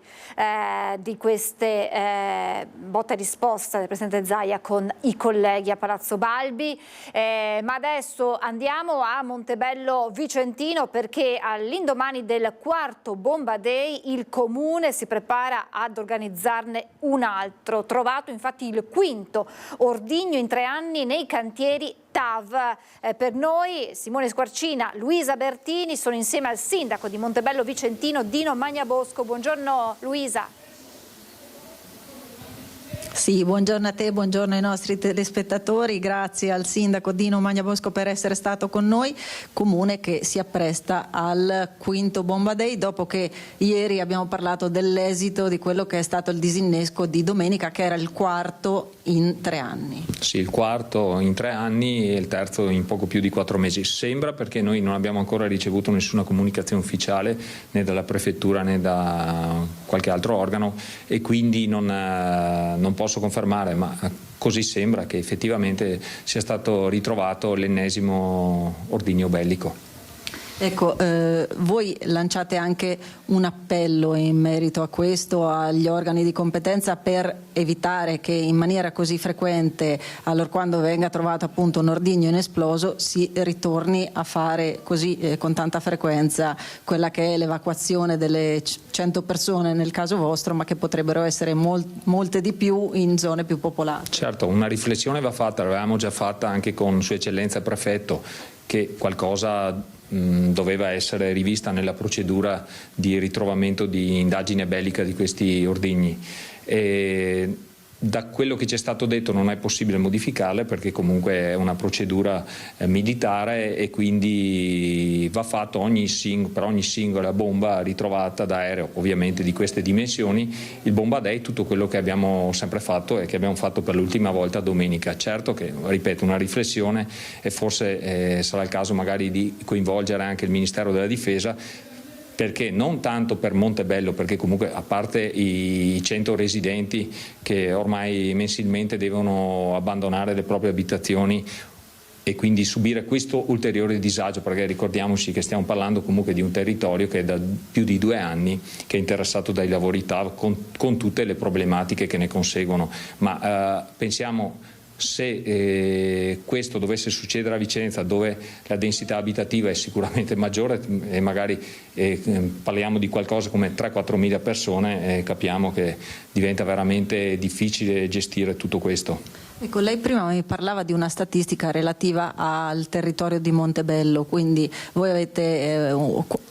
di queste botta e risposta del Presidente Zaia con i colleghi a Palazzo Balbi. Ma adesso andiamo a Montebello Vicentino, perché all'indomani del quarto Bomba Day il Comune si prepara ad organizzarne un altro. Trovato infatti il quinto ordigno in 3 anni nei cantieri TAV. Per noi Simone Squarcina, Luisa Bertini sono insieme al sindaco di Montebello Vicentino, Dino Magnabosco. Buongiorno Luisa. Sì, buongiorno a te, buongiorno ai nostri telespettatori, grazie al sindaco Dino Magnabosco per essere stato con noi. Comune che si appresta al quinto Bomba Day, dopo che ieri abbiamo parlato dell'esito di quello che è stato il disinnesco di domenica, che era il quarto in 3 anni. Sì, il quarto in 3 anni e il terzo in poco più di 4 mesi. Sembra, perché noi non abbiamo ancora ricevuto nessuna comunicazione ufficiale né dalla prefettura né da qualche altro organo, e quindi non posso confermare, ma così sembra, che effettivamente sia stato ritrovato l'ennesimo ordigno bellico. Ecco, voi lanciate anche un appello in merito a questo agli organi di competenza per evitare che in maniera così frequente, allorquando venga trovato appunto un ordigno inesploso, si ritorni a fare così con tanta frequenza quella che è l'evacuazione delle 100 persone nel caso vostro, ma che potrebbero essere molte di più in zone più popolate. Certo, una riflessione va fatta, l'avevamo già fatta anche con Sua Eccellenza il Prefetto, che qualcosa doveva essere rivista nella procedura di ritrovamento di indagine bellica di questi ordigni. E da quello che ci è stato detto non è possibile modificarle, perché comunque è una procedura militare, e quindi va fatto per ogni singola bomba ritrovata da aereo, ovviamente di queste dimensioni. Il Bomba Day, tutto quello che abbiamo sempre fatto e che abbiamo fatto per l'ultima volta domenica. Certo che, ripeto, una riflessione, e forse sarà il caso magari di coinvolgere anche il Ministero della Difesa, perché non tanto per Montebello, perché comunque a parte i 100 residenti che ormai mensilmente devono abbandonare le proprie abitazioni e quindi subire questo ulteriore disagio, perché ricordiamoci che stiamo parlando comunque di un territorio che è da più di 2 anni che è interessato dai lavori TAV, con tutte le problematiche che ne conseguono. Ma pensiamo, se questo dovesse succedere a Vicenza, dove la densità abitativa è sicuramente maggiore, e magari parliamo di qualcosa come 3-4 mila persone, capiamo che diventa veramente difficile gestire tutto questo. Ecco, lei prima mi parlava di una statistica relativa al territorio di Montebello, quindi voi avete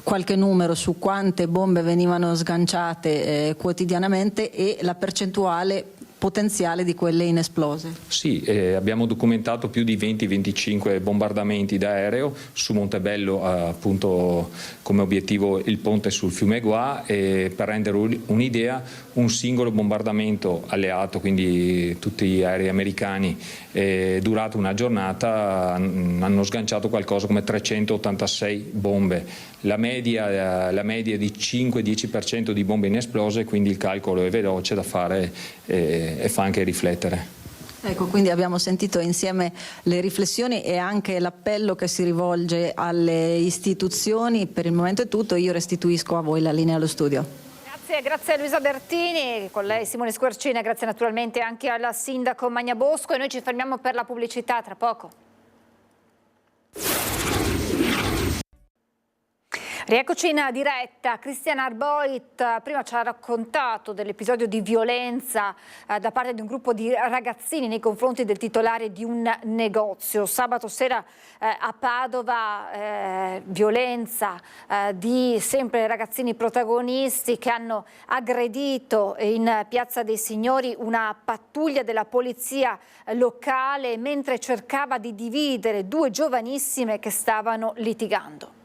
qualche numero su quante bombe venivano sganciate quotidianamente e la percentuale potenziale di quelle inesplose? Sì, abbiamo documentato più di 20-25 bombardamenti da aereo su Montebello, appunto come obiettivo il ponte sul fiume Gua, e per rendere un'idea, un singolo bombardamento alleato, quindi tutti gli aerei americani, durato una giornata, hanno sganciato qualcosa come 386 bombe. La media è di 5-10% di bombe inesplose, quindi il calcolo è veloce da fare e fa anche riflettere. Ecco, quindi abbiamo sentito insieme le riflessioni e anche l'appello che si rivolge alle istituzioni. Per il momento è tutto, io restituisco a voi la linea allo studio. Grazie a Luisa Bertini, con lei Simone Squarcina, grazie naturalmente anche al sindaco Magnabosco, e noi ci fermiamo per la pubblicità tra poco. Rieccoci in diretta. Cristiana Arboit prima ci ha raccontato dell'episodio di violenza da parte di un gruppo di ragazzini nei confronti del titolare di un negozio. Sabato sera a Padova violenza di sempre ragazzini protagonisti che hanno aggredito in Piazza dei Signori una pattuglia della polizia locale mentre cercava di dividere due giovanissime che stavano litigando.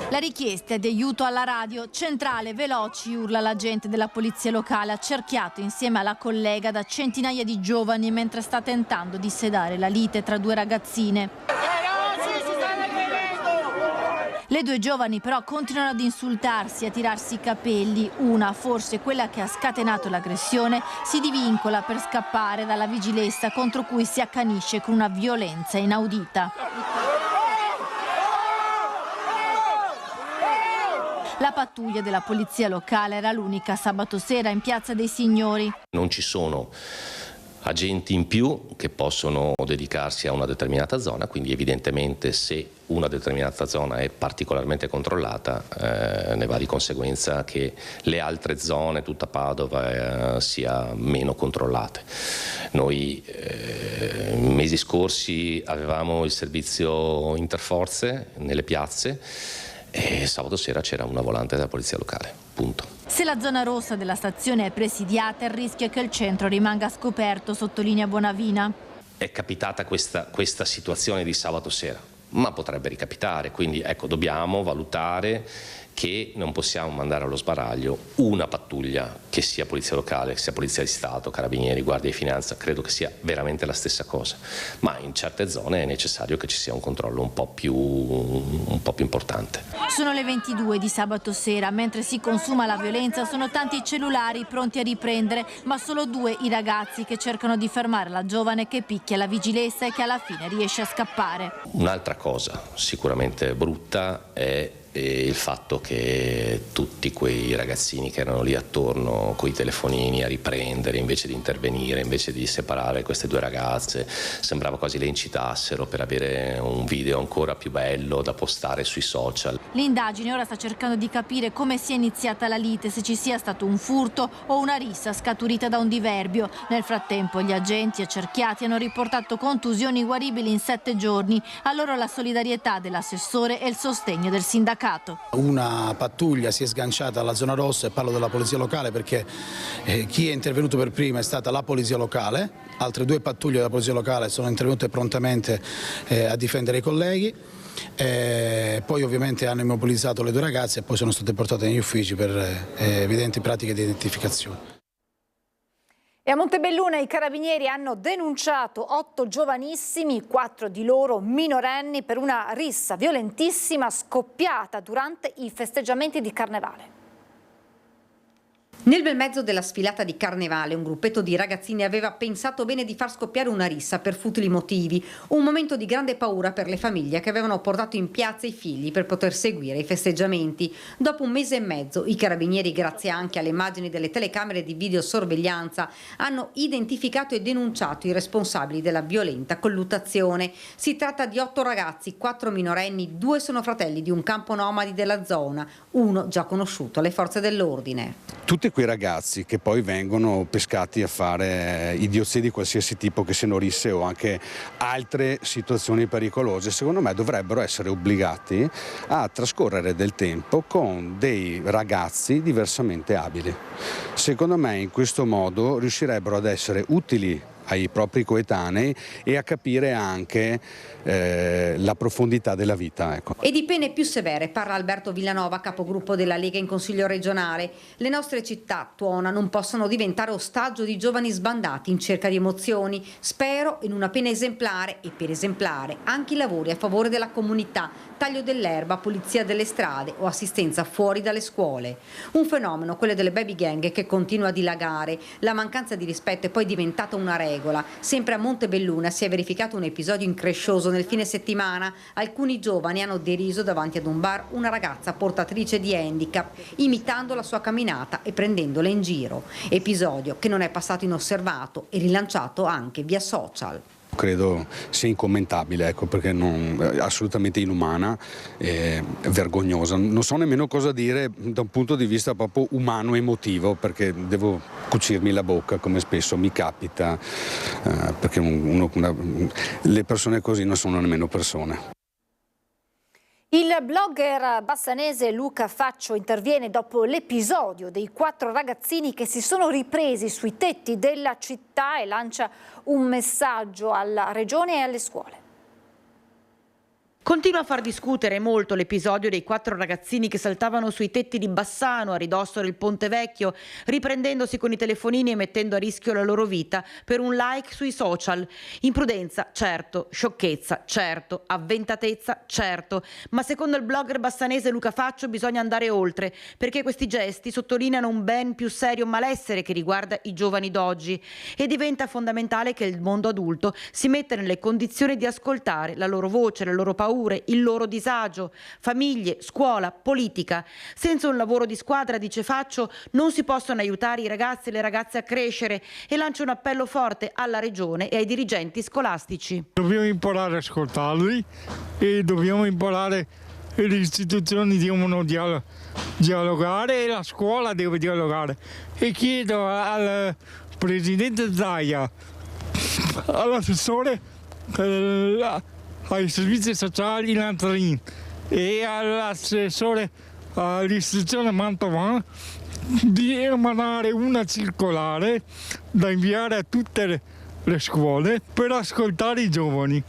La richiesta di aiuto alla radio, centrale, veloci, urla l'agente della polizia locale, accerchiato insieme alla collega da centinaia di giovani mentre sta tentando di sedare la lite tra due ragazzine. Le due giovani però continuano ad insultarsi, a tirarsi i capelli. Una, forse quella che ha scatenato l'aggressione, si divincola per scappare dalla vigilessa contro cui si accanisce con una violenza inaudita. La pattuglia della polizia locale era l'unica sabato sera in Piazza dei Signori. Non ci sono agenti in più che possono dedicarsi a una determinata zona, quindi evidentemente se una determinata zona è particolarmente controllata ne va di conseguenza che le altre zone, tutta Padova, sia meno controllate. Noi mesi scorsi avevamo il servizio interforze nelle piazze e sabato sera c'era una volante della polizia locale, punto. Se la zona rossa della stazione è presidiata, il rischio è che il centro rimanga scoperto, sottolinea Bonavina. È capitata questa situazione di sabato sera, ma potrebbe ricapitare, quindi ecco, dobbiamo valutare che non possiamo mandare allo sbaraglio una pattuglia, che sia polizia locale, che sia polizia di Stato, carabinieri, guardia di finanza, credo che sia veramente la stessa cosa, ma in certe zone è necessario che ci sia un controllo un po' più importante. Sono le 22 di sabato sera, mentre si consuma la violenza sono tanti i cellulari pronti a riprendere, ma solo due i ragazzi che cercano di fermare la giovane che picchia la vigilessa e che alla fine riesce a scappare. Un'altra cosa sicuramente brutta è il fatto che tutti quei ragazzini che erano lì attorno coi telefonini a riprendere, invece di intervenire, invece di separare queste due ragazze, sembrava quasi le incitassero per avere un video ancora più bello da postare sui social. L'indagine ora sta cercando di capire come sia iniziata la lite, se ci sia stato un furto o una rissa scaturita da un diverbio. Nel frattempo gli agenti accerchiati hanno riportato contusioni guaribili in 7 giorni. A loro la solidarietà dell'assessore e il sostegno del sindacato. Una pattuglia si è sganciata alla zona rossa, e parlo della polizia locale perché chi è intervenuto per prima è stata la polizia locale, altre 2 pattuglie della polizia locale sono intervenute prontamente a difendere i colleghi, poi ovviamente hanno immobilizzato le 2 ragazze e poi sono state portate negli uffici per evidenti pratiche di identificazione. E a Montebelluna i carabinieri hanno denunciato 8 giovanissimi, 4 di loro minorenni, per una rissa violentissima scoppiata durante i festeggiamenti di Carnevale. Nel bel mezzo della sfilata di Carnevale un gruppetto di ragazzini aveva pensato bene di far scoppiare una rissa per futili motivi, un momento di grande paura per le famiglie che avevano portato in piazza i figli per poter seguire i festeggiamenti. Dopo un mese e mezzo i carabinieri, grazie anche alle immagini delle telecamere di videosorveglianza, hanno identificato e denunciato i responsabili della violenta colluttazione. Si tratta di 8 ragazzi, 4 minorenni, 2 sono fratelli di un campo nomadi della zona, uno già conosciuto alle forze dell'ordine. Tutti quei ragazzi che poi vengono pescati a fare idiozie di qualsiasi tipo, che siano risse o anche altre situazioni pericolose, secondo me dovrebbero essere obbligati a trascorrere del tempo con dei ragazzi diversamente abili. Secondo me in questo modo riuscirebbero ad essere utili ai propri coetanei e a capire anche la profondità della vita. Ecco. E di pene più severe parla Alberto Villanova, capogruppo della Lega in Consiglio regionale. Le nostre città, tuona, non possono diventare ostaggio di giovani sbandati in cerca di emozioni. Spero in una pena esemplare e per esemplare anche i lavori a favore della comunità, taglio dell'erba, pulizia delle strade o assistenza fuori dalle scuole. Un fenomeno, quello delle baby gang, che continua a dilagare. La mancanza di rispetto è poi diventata una regola. Sempre a Montebelluna si è verificato un episodio increscioso nel fine settimana. Alcuni giovani hanno deriso davanti ad un bar una ragazza portatrice di handicap, imitando la sua camminata e prendendola in giro. Episodio che non è passato inosservato e rilanciato anche via social. Credo sia incommentabile, ecco, perché è assolutamente inumana e vergognosa. Non so nemmeno cosa dire da un punto di vista proprio umano emotivo, perché devo cucirmi la bocca, come spesso mi capita, perché le persone così non sono nemmeno persone. Il blogger bassanese Luca Faccio interviene dopo l'episodio dei 4 ragazzini che si sono ripresi sui tetti della città e lancia un messaggio alla regione e alle scuole. Continua a far discutere molto l'episodio dei 4 ragazzini che saltavano sui tetti di Bassano a ridosso del Ponte Vecchio, riprendendosi con i telefonini e mettendo a rischio la loro vita per un like sui social. Imprudenza, certo, sciocchezza, certo, avventatezza, certo, ma secondo il blogger bassanese Luca Faccio bisogna andare oltre, perché questi gesti sottolineano un ben più serio malessere che riguarda i giovani d'oggi e diventa fondamentale che il mondo adulto si metta nelle condizioni di ascoltare la loro voce, le loro paure, il loro disagio, famiglie, scuola, politica. Senza un lavoro di squadra, dice Faccio, non si possono aiutare i ragazzi e le ragazze a crescere e lancia un appello forte alla regione e ai dirigenti scolastici. Dobbiamo imparare ad ascoltarli e dobbiamo imparare, le istituzioni devono dialogare e la scuola deve dialogare. E chiedo al presidente Zaia, all'assessore ai servizi sociali Lanzarin e all'assessore all'istituzione Mantovan di emanare una circolare da inviare a tutte le scuole per ascoltare i giovani,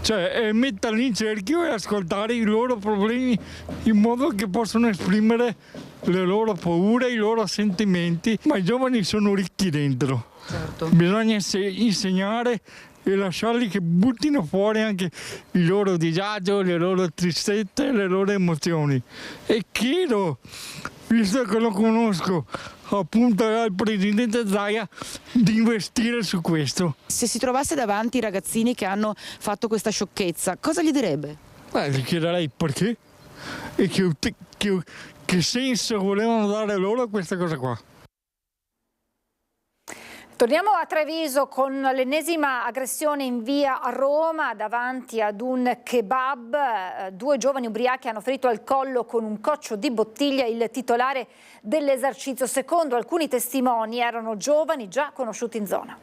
cioè metterli in cerchio e ascoltare i loro problemi in modo che possano esprimere le loro paure, i loro sentimenti, ma i giovani sono ricchi dentro. Certo. Bisogna insegnare e lasciarli che buttino fuori anche il loro disagio, le loro tristezze, le loro emozioni. E chiedo, visto che lo conosco, appunto al presidente Zaia, di investire su questo. Se si trovasse davanti i ragazzini che hanno fatto questa sciocchezza, cosa gli direbbe? Gli chiederei perché e che senso volevano dare loro a questa cosa qua. Torniamo a Treviso con l'ennesima aggressione in via Roma davanti ad un kebab. 2 giovani ubriachi hanno ferito al collo con un coccio di bottiglia il titolare dell'esercizio. Secondo alcuni testimoni erano giovani già conosciuti in zona.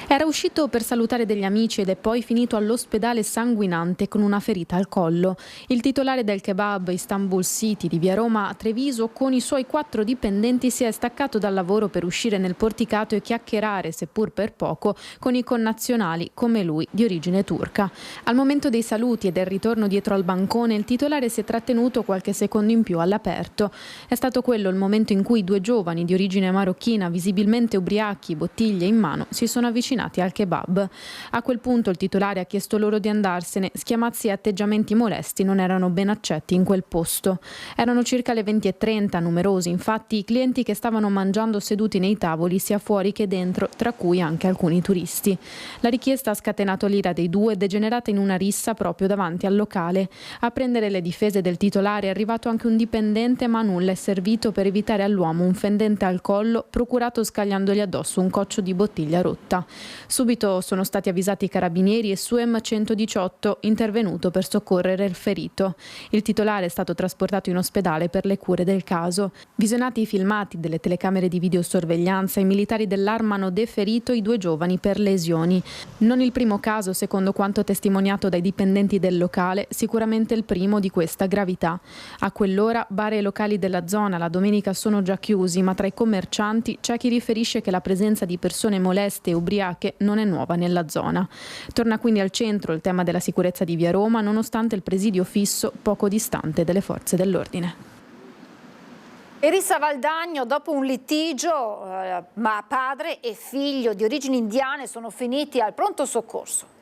Era uscito per salutare degli amici ed è poi finito all'ospedale sanguinante con una ferita al collo. Il titolare del kebab Istanbul City di via Roma a Treviso con i suoi 4 dipendenti si è staccato dal lavoro per uscire nel porticato e chiacchierare, seppur per poco, con i connazionali come lui di origine turca. Al momento dei saluti e del ritorno dietro al bancone il titolare si è trattenuto qualche secondo in più all'aperto. È stato quello il momento in cui 2 giovani di origine marocchina, visibilmente ubriachi, bottiglie in mano, si sono avvicinati al kebab. A quel punto il titolare ha chiesto loro di andarsene, schiamazzi e atteggiamenti molesti non erano ben accetti in quel posto. Erano circa le 20:30, numerosi infatti i clienti che stavano mangiando seduti nei tavoli sia fuori che dentro, tra cui anche alcuni turisti. La richiesta ha scatenato l'ira dei 2, degenerata in una rissa proprio davanti al locale. A prendere le difese del titolare è arrivato anche un dipendente, ma nulla è servito per evitare all'uomo un fendente al collo procurato scagliandogli addosso un coccio di bottiglia rotta. Subito sono stati avvisati i carabinieri e SUEM 118, intervenuto per soccorrere il ferito. Il titolare è stato trasportato in ospedale per le cure del caso. Visionati i filmati delle telecamere di videosorveglianza, i militari dell'Arma hanno deferito i 2 giovani per lesioni. Non il primo caso, secondo quanto testimoniato dai dipendenti del locale, sicuramente il primo di questa gravità. A quell'ora bar e locali della zona la domenica sono già chiusi, ma tra i commercianti c'è chi riferisce che la presenza di persone moleste e ubriache non è nuova nella zona. Torna quindi al centro il tema della sicurezza di Via Roma, nonostante il presidio fisso poco distante dalle forze dell'ordine. Elisa Valdagno, dopo un litigio, ma padre e figlio di origini indiane sono finiti al pronto soccorso.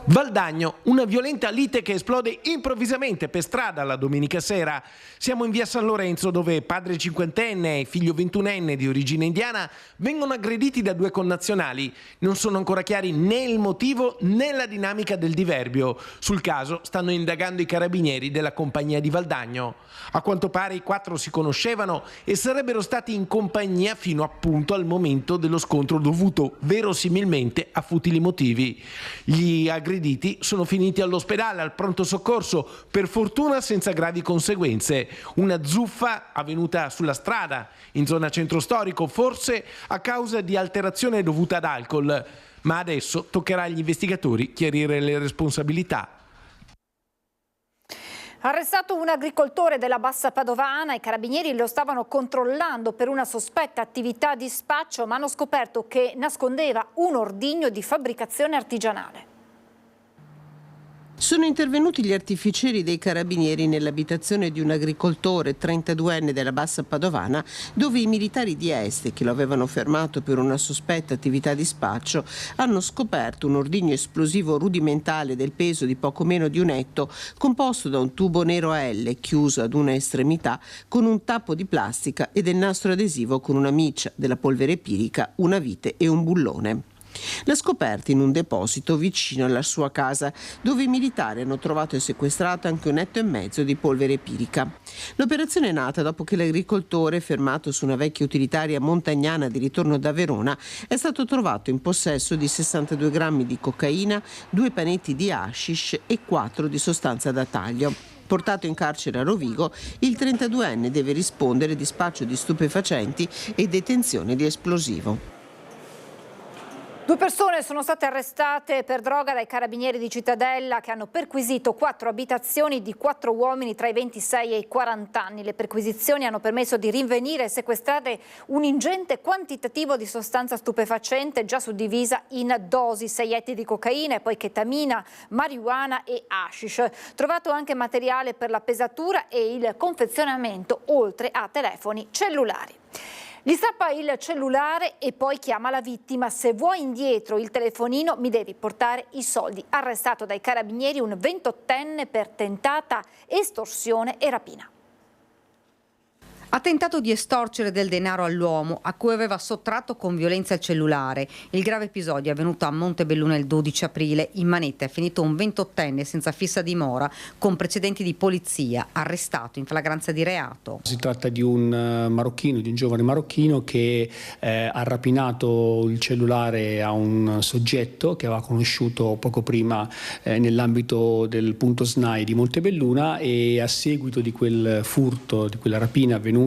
Valdagno, una violenta lite che esplode improvvisamente per strada la domenica sera. Siamo in via San Lorenzo, dove padre 50enne e figlio 21enne di origine indiana vengono aggrediti da 2 connazionali. Non sono ancora chiari né il motivo né la dinamica del diverbio. Sul caso stanno indagando i carabinieri della compagnia di Valdagno. A quanto pare i 4 si conoscevano e sarebbero stati in compagnia fino appunto al momento dello scontro dovuto verosimilmente a futili motivi. Gli aggrediti sono finiti all'ospedale, al pronto soccorso, per fortuna senza gravi conseguenze. Una zuffa avvenuta sulla strada, in zona centro storico, forse a causa di alterazione dovuta ad alcol. Ma adesso toccherà agli investigatori chiarire le responsabilità. Arrestato un agricoltore della Bassa Padovana, i carabinieri lo stavano controllando per una sospetta attività di spaccio, ma hanno scoperto che nascondeva un ordigno di fabbricazione artigianale. Sono intervenuti gli artificieri dei carabinieri nell'abitazione di un agricoltore 32enne della Bassa Padovana, dove i militari di Este, che lo avevano fermato per una sospetta attività di spaccio, hanno scoperto un ordigno esplosivo rudimentale del peso di poco meno di 1 etto, composto da un tubo nero a L chiuso ad una estremità con un tappo di plastica e del nastro adesivo con una miccia, della polvere pirica, una vite e un bullone. L'ha scoperta in un deposito vicino alla sua casa, dove i militari hanno trovato e sequestrato anche 1,5 etto di polvere pirica. L'operazione è nata dopo che l'agricoltore, fermato su una vecchia utilitaria montagnana di ritorno da Verona, è stato trovato in possesso di 62 grammi di cocaina, 2 panetti di hashish e 4 di sostanza da taglio. Portato in carcere a Rovigo, il 32enne deve rispondere di spaccio di stupefacenti e detenzione di esplosivo. 2 persone sono state arrestate per droga dai carabinieri di Cittadella, che hanno perquisito 4 abitazioni di 4 uomini tra i 26 e i 40 anni. Le perquisizioni hanno permesso di rinvenire e sequestrare un ingente quantitativo di sostanza stupefacente già suddivisa in dosi, 6 etti di cocaina e poi chetamina, marijuana e hashish. Trovato anche materiale per la pesatura e il confezionamento, oltre a telefoni cellulari. Gli strappa il cellulare e poi chiama la vittima. Se vuoi indietro il telefonino mi devi portare i soldi. Arrestato dai carabinieri un 28enne per tentata estorsione e rapina. Ha tentato di estorcere del denaro all'uomo a cui aveva sottratto con violenza il cellulare. Il grave episodio è avvenuto a Montebelluna il 12 aprile. In manetta è finito un 28enne senza fissa dimora con precedenti di polizia, arrestato in flagranza di reato. Si tratta di un marocchino, di un giovane marocchino che ha rapinato il cellulare a un soggetto che aveva conosciuto poco prima nell'ambito del punto SNAI di Montebelluna, e a seguito di quel furto, di quella rapina avvenuta,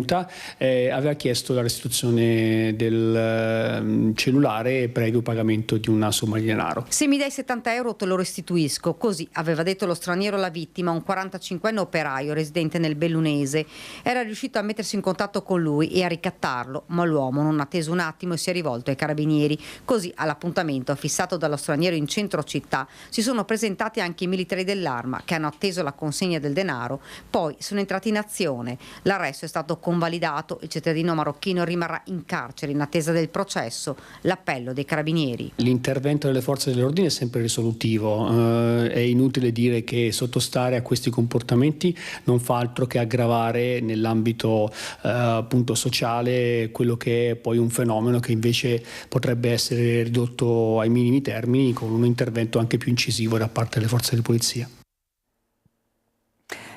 aveva chiesto la restituzione del cellulare previo pagamento di una somma di denaro. Se mi dai 70 euro te lo restituisco, così aveva detto lo straniero alla vittima, un 45enne operaio residente nel Bellunese. Era riuscito a mettersi in contatto con lui e a ricattarlo, ma l'uomo non ha atteso un attimo e si è rivolto ai carabinieri. Così all'appuntamento fissato dallo straniero in centro città si sono presentati anche i militari dell'Arma, che hanno atteso la consegna del denaro, poi sono entrati in azione. L'arresto è stato convalidato, il cittadino marocchino rimarrà in carcere in attesa del processo. L'appello dei carabinieri. L'intervento delle forze dell'ordine è sempre risolutivo, è inutile dire che sottostare a questi comportamenti non fa altro che aggravare nell'ambito appunto sociale quello che è poi un fenomeno che invece potrebbe essere ridotto ai minimi termini con un intervento anche più incisivo da parte delle forze di polizia.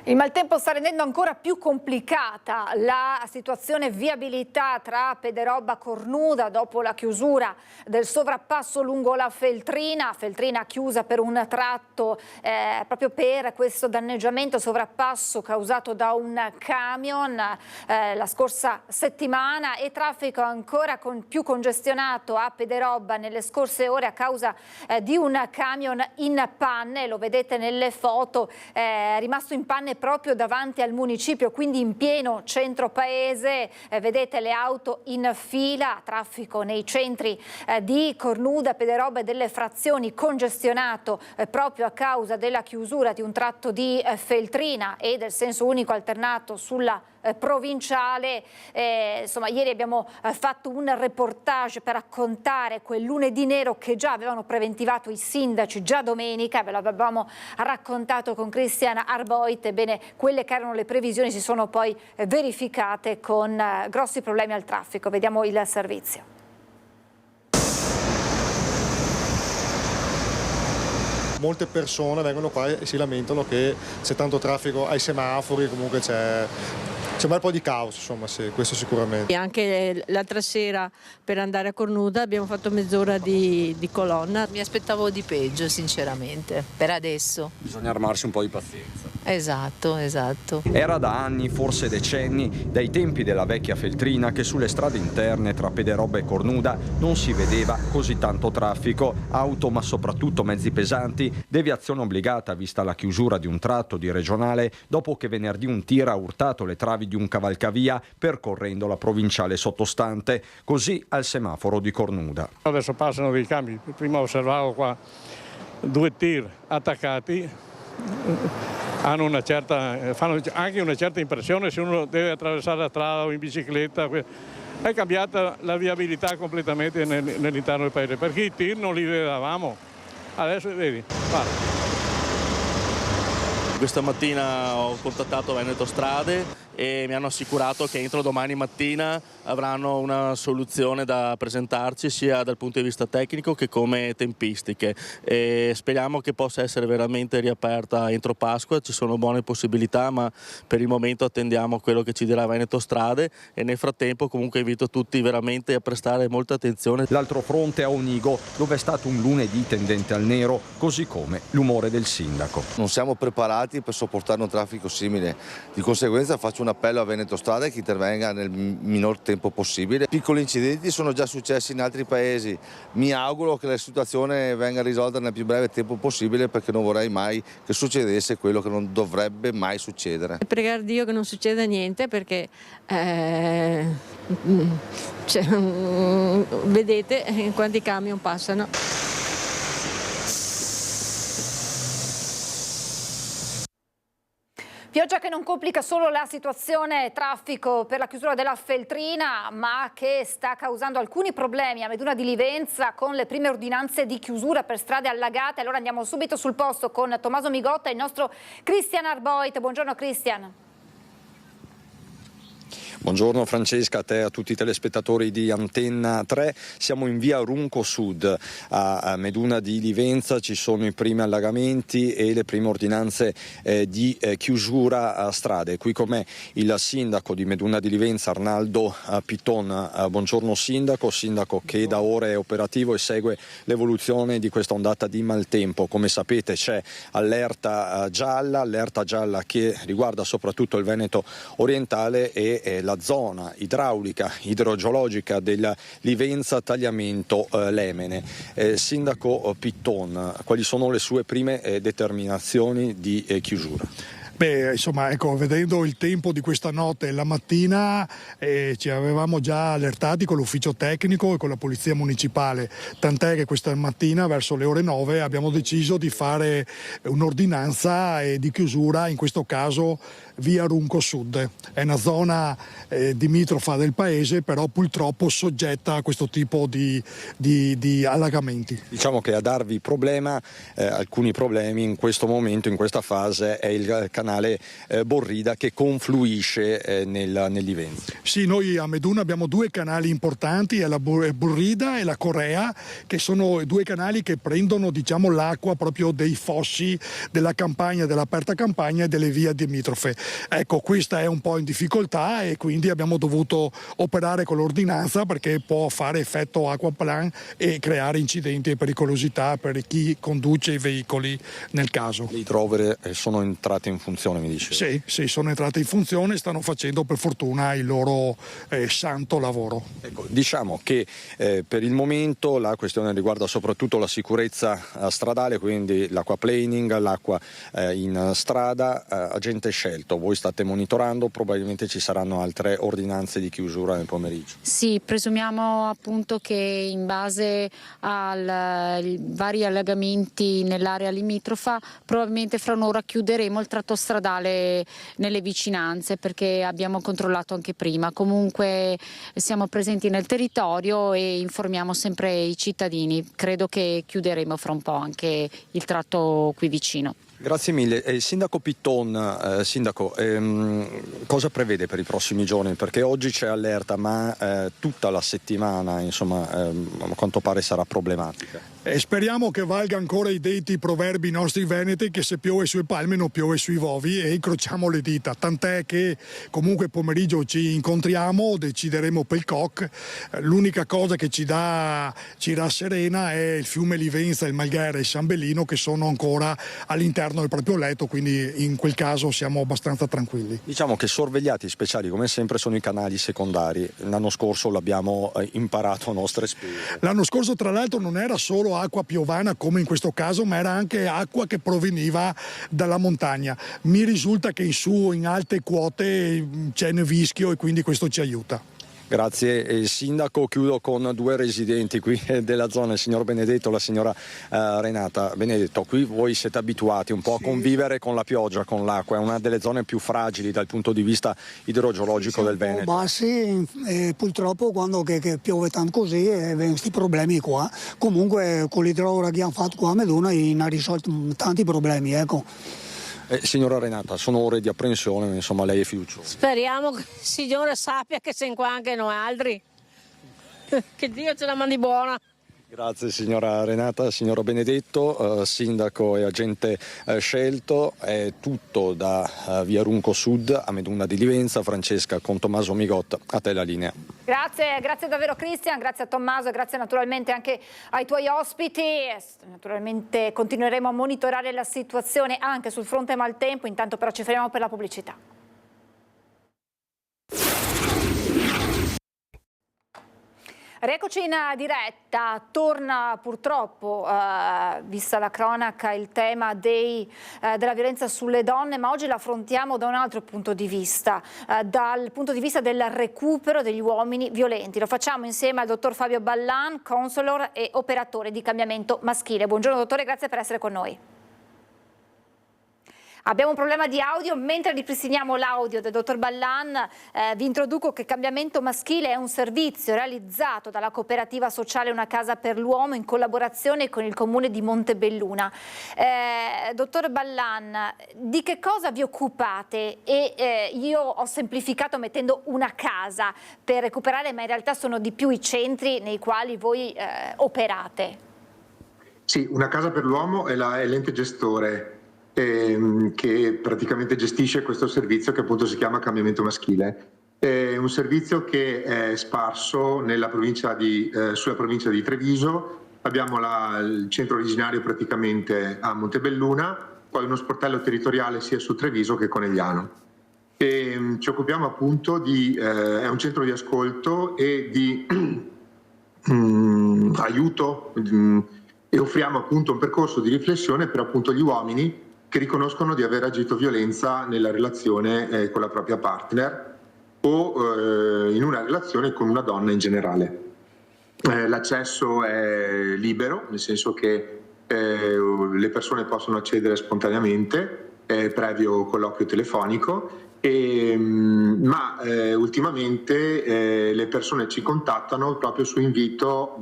Il maltempo sta rendendo ancora più complicata la situazione viabilità tra Pederobba e Cornuda dopo la chiusura del sovrappasso lungo la Feltrina chiusa per un tratto proprio per questo danneggiamento sovrappasso causato da un camion la scorsa settimana, e traffico ancora più congestionato a Pederobba nelle scorse ore a causa di un camion in panne, lo vedete nelle foto, è rimasto in panne proprio davanti al municipio, quindi in pieno centro paese, vedete le auto in fila, traffico nei centri di Cornuda, Pederobba e delle frazioni congestionato proprio a causa della chiusura di un tratto di Feltrina e del senso unico alternato sulla provinciale. Insomma, ieri abbiamo fatto un reportage per raccontare quel lunedì nero che già avevano preventivato i sindaci già domenica, ve l'avevamo raccontato con Christian Arboit. Ebbene, quelle che erano le previsioni si sono poi verificate con grossi problemi al traffico. Vediamo il servizio. Molte persone vengono qua e si lamentano che c'è tanto traffico ai semafori, comunque c'è un bel po' di caos, insomma, sì, questo sicuramente. E anche l'altra sera per andare a Cornuda abbiamo fatto mezz'ora di colonna. Mi aspettavo di peggio, sinceramente, per adesso. Bisogna armarsi un po' di pazienza. Esatto. Era da anni, forse decenni, dai tempi della vecchia Feltrina, che sulle strade interne tra Pederobba e Cornuda non si vedeva così tanto traffico, auto ma soprattutto mezzi pesanti, deviazione obbligata vista la chiusura di un tratto di regionale dopo che venerdì un tir ha urtato le travi di un cavalcavia percorrendo la provinciale sottostante, così al semaforo di Cornuda. Adesso passano dei cambi, prima osservavo qua 2 tir attaccati, fanno anche una certa impressione se uno deve attraversare la strada o in bicicletta. È cambiata la viabilità completamente nell'interno del paese, perché i tir non li vedevamo, adesso vedi, guarda. Questa mattina ho contattato Veneto Strade e mi hanno assicurato che entro domani mattina avranno una soluzione da presentarci sia dal punto di vista tecnico che come tempistiche, e speriamo che possa essere veramente riaperta entro Pasqua. Ci sono buone possibilità, ma per il momento attendiamo quello che ci dirà Veneto Strade, e nel frattempo comunque invito tutti veramente a prestare molta attenzione. L'altro fronte a Onigo, dove è stato un lunedì tendente al nero, così come l'umore del sindaco. Non siamo preparati per sopportare un traffico simile, di conseguenza faccio un appello a Veneto Strade che intervenga nel minor tempo possibile. Piccoli incidenti sono già successi in altri paesi, mi auguro che la situazione venga risolta nel più breve tempo possibile, perché non vorrei mai che succedesse quello che non dovrebbe mai succedere. Pregare Dio che non succeda niente, perché vedete quanti camion passano. Pioggia che non complica solo la situazione traffico per la chiusura della Feltrina, ma che sta causando alcuni problemi a Meduna di Livenza con le prime ordinanze di chiusura per strade allagate. Allora andiamo subito sul posto con Tommaso Migotta e il nostro Christian Arboit. Buongiorno Christian. Buongiorno Francesca, a te e a tutti i telespettatori di Antenna 3. Siamo in via Runco Sud a Meduna di Livenza, ci sono i primi allagamenti e le prime ordinanze di chiusura a strade. Qui con me il sindaco di Meduna di Livenza, Arnaldo Pitton. Buongiorno sindaco che da ore è operativo e segue l'evoluzione di questa ondata di maltempo. Come sapete c'è allerta gialla che riguarda soprattutto il Veneto orientale e la zona idraulica, idrogeologica della Livenza Tagliamento Lemene. Sindaco Pitton, quali sono le sue prime determinazioni di chiusura? Beh, insomma, ecco, vedendo il tempo di questa notte e la mattina ci avevamo già allertati con l'ufficio tecnico e con la polizia municipale, tant'è che questa mattina verso le ore 9 abbiamo deciso di fare un'ordinanza di chiusura, in questo caso via Runco Sud. È una zona limitrofa del paese, però purtroppo soggetta a questo tipo di allagamenti. Diciamo che a darvi alcuni problemi in questo momento, in questa fase, è il canale canale Borrida che confluisce nel Livenza. Sì, noi a Meduna abbiamo due canali importanti, è la Borrida e la Corea, che sono due canali che prendono, diciamo, l'acqua proprio dei fossi della campagna, dell'aperta campagna e delle vie limitrofe. Ecco, questa è un po' in difficoltà e quindi abbiamo dovuto operare con l'ordinanza perché può fare effetto acquaplan e creare incidenti e pericolosità per chi conduce i veicoli nel caso. Le idrovere sono entrate in funzione, mi dice? Sì, sono entrate in funzione e stanno facendo per fortuna il loro santo lavoro. Ecco, diciamo che per il momento la questione riguarda soprattutto la sicurezza stradale, quindi l'acquaplaning, l'acqua in strada, agente scelto, voi state monitorando, probabilmente ci saranno altre ordinanze di chiusura nel pomeriggio. Sì, presumiamo appunto che in base ai vari allagamenti nell'area limitrofa probabilmente fra un'ora chiuderemo il tratto stradale nelle vicinanze, perché abbiamo controllato anche prima. Comunque siamo presenti nel territorio e informiamo sempre i cittadini. Credo che chiuderemo fra un po' anche il tratto qui vicino. Grazie mille. Sindaco Pitton, Sindaco, cosa prevede per i prossimi giorni? Perché oggi c'è allerta, ma tutta la settimana, insomma, a quanto pare sarà problematica. E speriamo che valga ancora i detti proverbi nostri veneti che se piove sui palmi non piove sui vovi, e incrociamo le dita, tant'è che comunque pomeriggio ci incontriamo, decideremo per il COC. L'unica cosa che ci rasserena è il fiume Livenza, il Malghera e il San Bellino, che sono ancora all'interno del proprio letto, quindi in quel caso siamo abbastanza tranquilli. Diciamo che sorvegliati speciali come sempre sono i canali secondari. L'anno scorso l'abbiamo imparato a nostre spese. L'anno scorso tra l'altro non era solo acqua piovana come in questo caso, ma era anche acqua che proveniva dalla montagna. Mi risulta che in su, in alte quote, c'è nevischio e quindi questo ci aiuta. Grazie Sindaco, chiudo con due residenti qui della zona, il signor Benedetto e la signora Renata. Benedetto, qui voi siete abituati un po' a convivere con la pioggia, con l'acqua, è una delle zone più fragili dal punto di vista idrogeologico del Veneto. Bassi, purtroppo quando che piove tanto così vengono questi problemi qua. Comunque con l'idrovora che hanno fatto qua a Meduna ha risolto tanti problemi, ecco. Signora Renata, sono ore di apprensione, insomma lei è fiduciosa. Speriamo che il Signore sappia che siamo qua anche noi altri, che Dio ce la mandi buona. Grazie signora Renata, signora Benedetto, sindaco e agente scelto. È tutto da Via Runco Sud a Meduna di Livenza. Francesca con Tommaso Migot, a te la linea. Grazie davvero Cristian, grazie a Tommaso e grazie naturalmente anche ai tuoi ospiti. Naturalmente continueremo a monitorare la situazione anche sul fronte maltempo, intanto però ci fermiamo per la pubblicità. Rieccoci in diretta, torna purtroppo, vista la cronaca, il tema della violenza sulle donne, ma oggi la affrontiamo da un altro punto di vista, dal punto di vista del recupero degli uomini violenti. Lo facciamo insieme al dottor Fabio Ballan, counselor e operatore di cambiamento maschile. Buongiorno dottore, grazie per essere con noi. Abbiamo un problema di audio, mentre ripristiniamo l'audio del dottor Ballan vi introduco che Cambiamento Maschile è un servizio realizzato dalla cooperativa sociale Una Casa per l'Uomo in collaborazione con il comune di Montebelluna. Dottor Ballan, di che cosa vi occupate? Io ho semplificato mettendo una casa per recuperare, ma in realtà sono di più i centri nei quali voi operate. Sì, Una Casa per l'Uomo è l'ente gestore che praticamente gestisce questo servizio che appunto si chiama Cambiamento Maschile. È un servizio che è sparso sulla provincia di Treviso. Abbiamo il centro originario praticamente a Montebelluna, poi uno sportello territoriale sia su Treviso che Conegliano. E ci occupiamo appunto è un centro di ascolto e di aiuto e offriamo appunto un percorso di riflessione per appunto gli uomini che riconoscono di aver agito violenza nella relazione con la propria partner o in una relazione con una donna in generale. L'accesso è libero, nel senso che le persone possono accedere spontaneamente, previo colloquio telefonico, ma ultimamente le persone ci contattano proprio su invito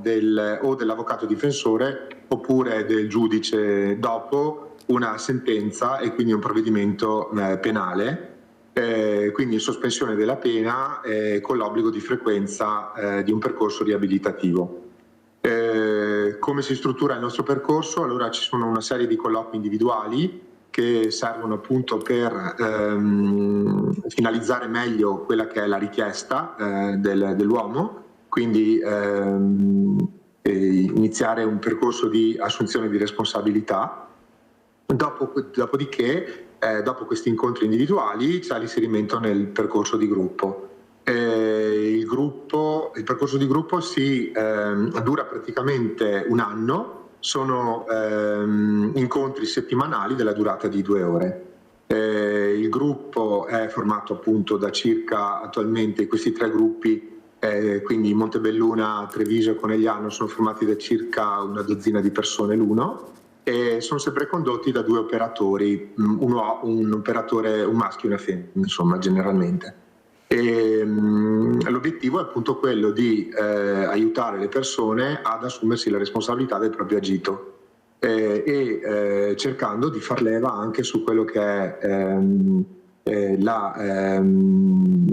o dell'avvocato difensore oppure del giudice dopo una sentenza e quindi un provvedimento penale, quindi sospensione della pena con l'obbligo di frequenza di un percorso riabilitativo. Come si struttura il nostro percorso? Allora ci sono una serie di colloqui individuali che servono appunto per finalizzare meglio quella che è la richiesta dell'uomo, quindi iniziare un percorso di assunzione di responsabilità. Dopodiché, dopo questi incontri individuali, c'è l'inserimento nel percorso di gruppo. Il percorso di gruppo dura praticamente un anno, sono incontri settimanali della durata di 2 ore. Il gruppo è formato appunto da circa, attualmente questi 3 gruppi, quindi Montebelluna, Treviso e Conegliano, sono formati da circa una dozzina di persone l'uno e sono sempre condotti da 2 operatori, un operatore, un maschio e una femmina, insomma, generalmente. L'obiettivo è appunto quello di aiutare le persone ad assumersi la responsabilità del proprio agito cercando di far leva anche su quello che è la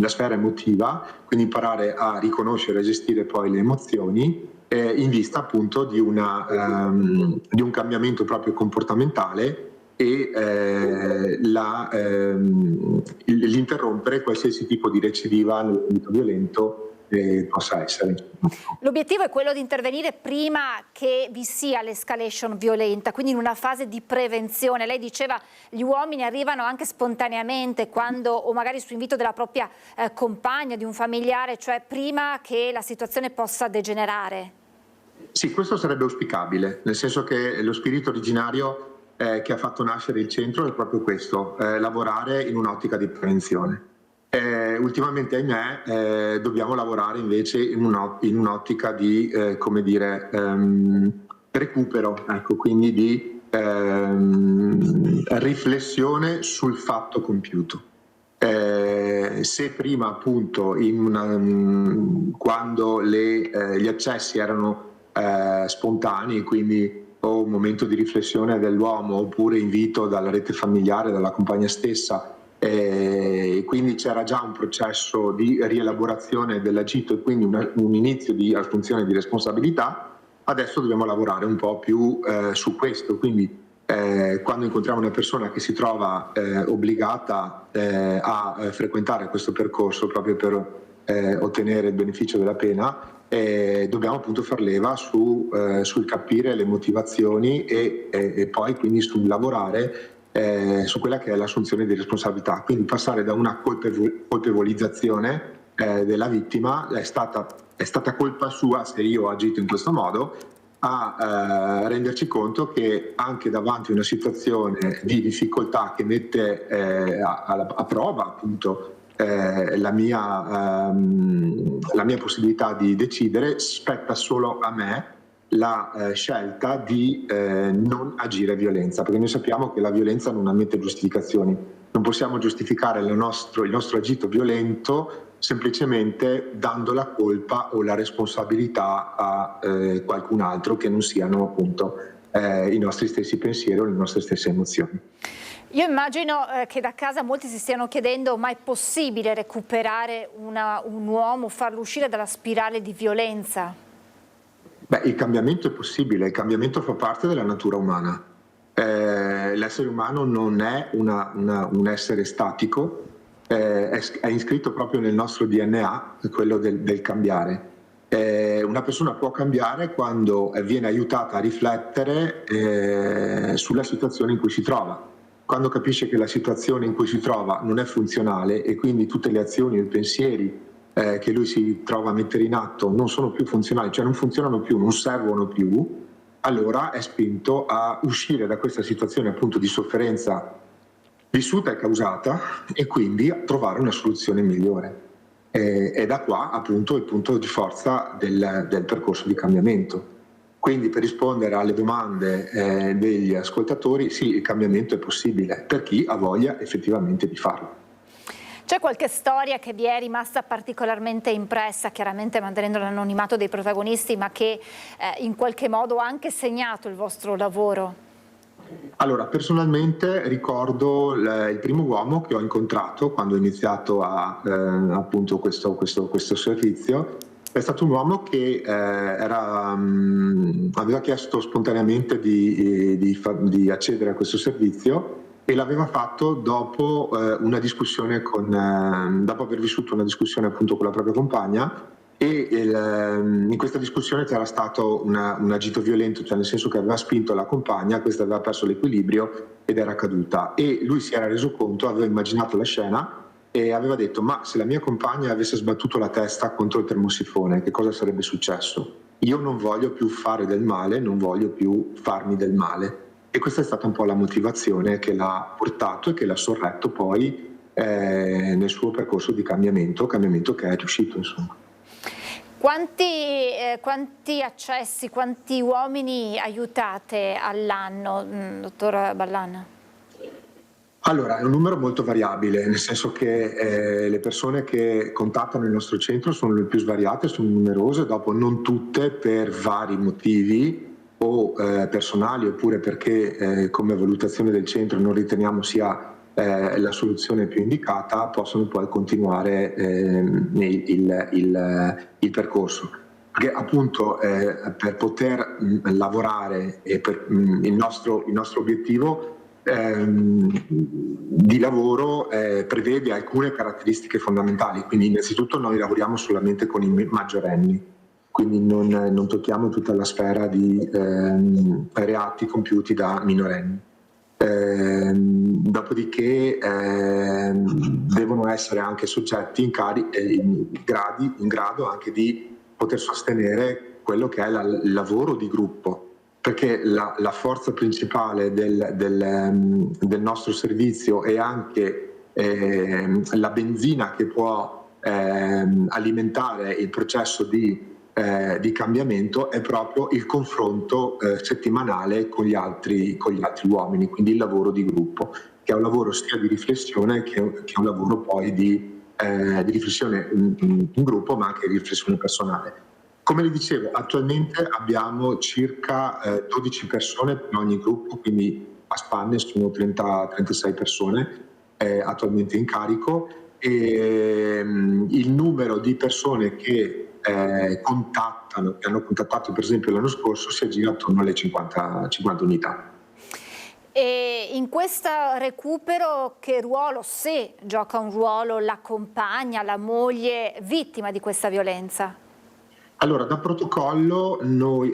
sfera emotiva, quindi imparare a riconoscere e gestire poi le emozioni in vista appunto di un cambiamento proprio comportamentale e l'interrompere qualsiasi tipo di recidiva nell'ambito violento possa essere. L'obiettivo è quello di intervenire prima che vi sia l'escalation violenta, quindi in una fase di prevenzione. Lei diceva gli uomini arrivano anche spontaneamente quando, o magari su invito della propria compagna, di un familiare, cioè prima che la situazione possa degenerare. Sì, questo sarebbe auspicabile, nel senso che lo spirito originario che ha fatto nascere il centro è proprio questo, lavorare in un'ottica di prevenzione. Ultimamente, ahimè, dobbiamo lavorare invece in un'ottica di, come dire, recupero, ecco, quindi di riflessione sul fatto compiuto. Se prima appunto quando gli accessi erano spontanei, quindi o un momento di riflessione dell'uomo oppure invito dalla rete familiare, dalla compagna stessa, quindi c'era già un processo di rielaborazione dell'agito e quindi un inizio di assunzione di responsabilità. Adesso dobbiamo lavorare un po' più su questo, quindi quando incontriamo una persona che si trova obbligata a frequentare questo percorso proprio per ottenere il beneficio della pena, dobbiamo appunto far leva sul capire le motivazioni e poi quindi sul lavorare su quella che è l'assunzione di responsabilità, quindi passare da una colpevolizzazione della vittima, è stata colpa sua se io ho agito in questo modo, a renderci conto che anche davanti a una situazione di difficoltà che mette a prova appunto la mia possibilità di decidere, spetta solo a me la scelta di non agire violenza, perché noi sappiamo che la violenza non ammette giustificazioni, non possiamo giustificare il nostro agito violento semplicemente dando la colpa o la responsabilità a qualcun altro che non siano appunto i nostri stessi pensieri o le nostre stesse emozioni. Io immagino che da casa molti si stiano chiedendo: ma è possibile recuperare un uomo, farlo uscire dalla spirale di violenza? Beh, il cambiamento è possibile, il cambiamento fa parte della natura umana. L'essere umano non è un essere statico, è iscritto proprio nel nostro DNA, quello del cambiare. Una persona può cambiare quando viene aiutata a riflettere sulla situazione in cui si trova. Quando capisce che la situazione in cui si trova non è funzionale e quindi tutte le azioni e i pensieri che lui si trova a mettere in atto non sono più funzionali, cioè non funzionano più, non servono più, allora è spinto a uscire da questa situazione appunto di sofferenza vissuta e causata e quindi a trovare una soluzione migliore. E da qua appunto il punto di forza del percorso di cambiamento. Quindi, per rispondere alle domande degli ascoltatori, sì, il cambiamento è possibile per chi ha voglia effettivamente di farlo. C'è qualche storia che vi è rimasta particolarmente impressa, chiaramente mantenendo l'anonimato dei protagonisti, ma che in qualche modo ha anche segnato il vostro lavoro? Allora, personalmente ricordo il primo uomo che ho incontrato quando ho iniziato appunto questo servizio. È stato un uomo che aveva chiesto spontaneamente di accedere a questo servizio e l'aveva fatto dopo una discussione dopo aver vissuto una discussione appunto con la propria compagna. E in questa discussione c'era stato un agito violento, cioè nel senso che aveva spinto la compagna, questa aveva perso l'equilibrio ed era caduta, e lui si era reso conto, aveva immaginato la scena e aveva detto: ma se la mia compagna avesse sbattuto la testa contro il termosifone, che cosa sarebbe successo? Io non voglio più fare del male, non voglio più farmi del male. E questa è stata un po' la motivazione che l'ha portato e che l'ha sorretto poi nel suo percorso di cambiamento che è riuscito, insomma. Quanti accessi, quanti uomini aiutate all'anno, dottor Ballan? Allora, è un numero molto variabile, nel senso che le persone che contattano il nostro centro sono le più svariate, sono numerose, dopo non tutte per vari motivi o personali, oppure perché come valutazione del centro non riteniamo sia la soluzione più indicata, possono poi continuare il percorso. Perché appunto per poter lavorare e per il nostro obiettivo di lavoro prevede alcune caratteristiche fondamentali. Quindi innanzitutto noi lavoriamo solamente con i maggiorenni, quindi non tocchiamo tutta la sfera di reati compiuti da minorenni. Dopodiché devono essere anche soggetti in grado anche di poter sostenere quello che è il lavoro di gruppo, perché la forza principale del nostro servizio è anche la benzina che può alimentare il processo di cambiamento, è proprio il confronto settimanale con gli altri uomini, quindi il lavoro di gruppo, che è un lavoro sia di riflessione che è un lavoro poi di riflessione in gruppo, ma anche di riflessione personale. Come le dicevo, attualmente abbiamo circa 12 persone per ogni gruppo, quindi a spanne sono 30-36 persone attualmente in carico, e il numero di persone che contattano, che hanno contattato per esempio l'anno scorso, si aggira attorno alle 50 unità. E in questo recupero che ruolo, se gioca un ruolo, la compagna, la moglie vittima di questa violenza? Allora, da protocollo noi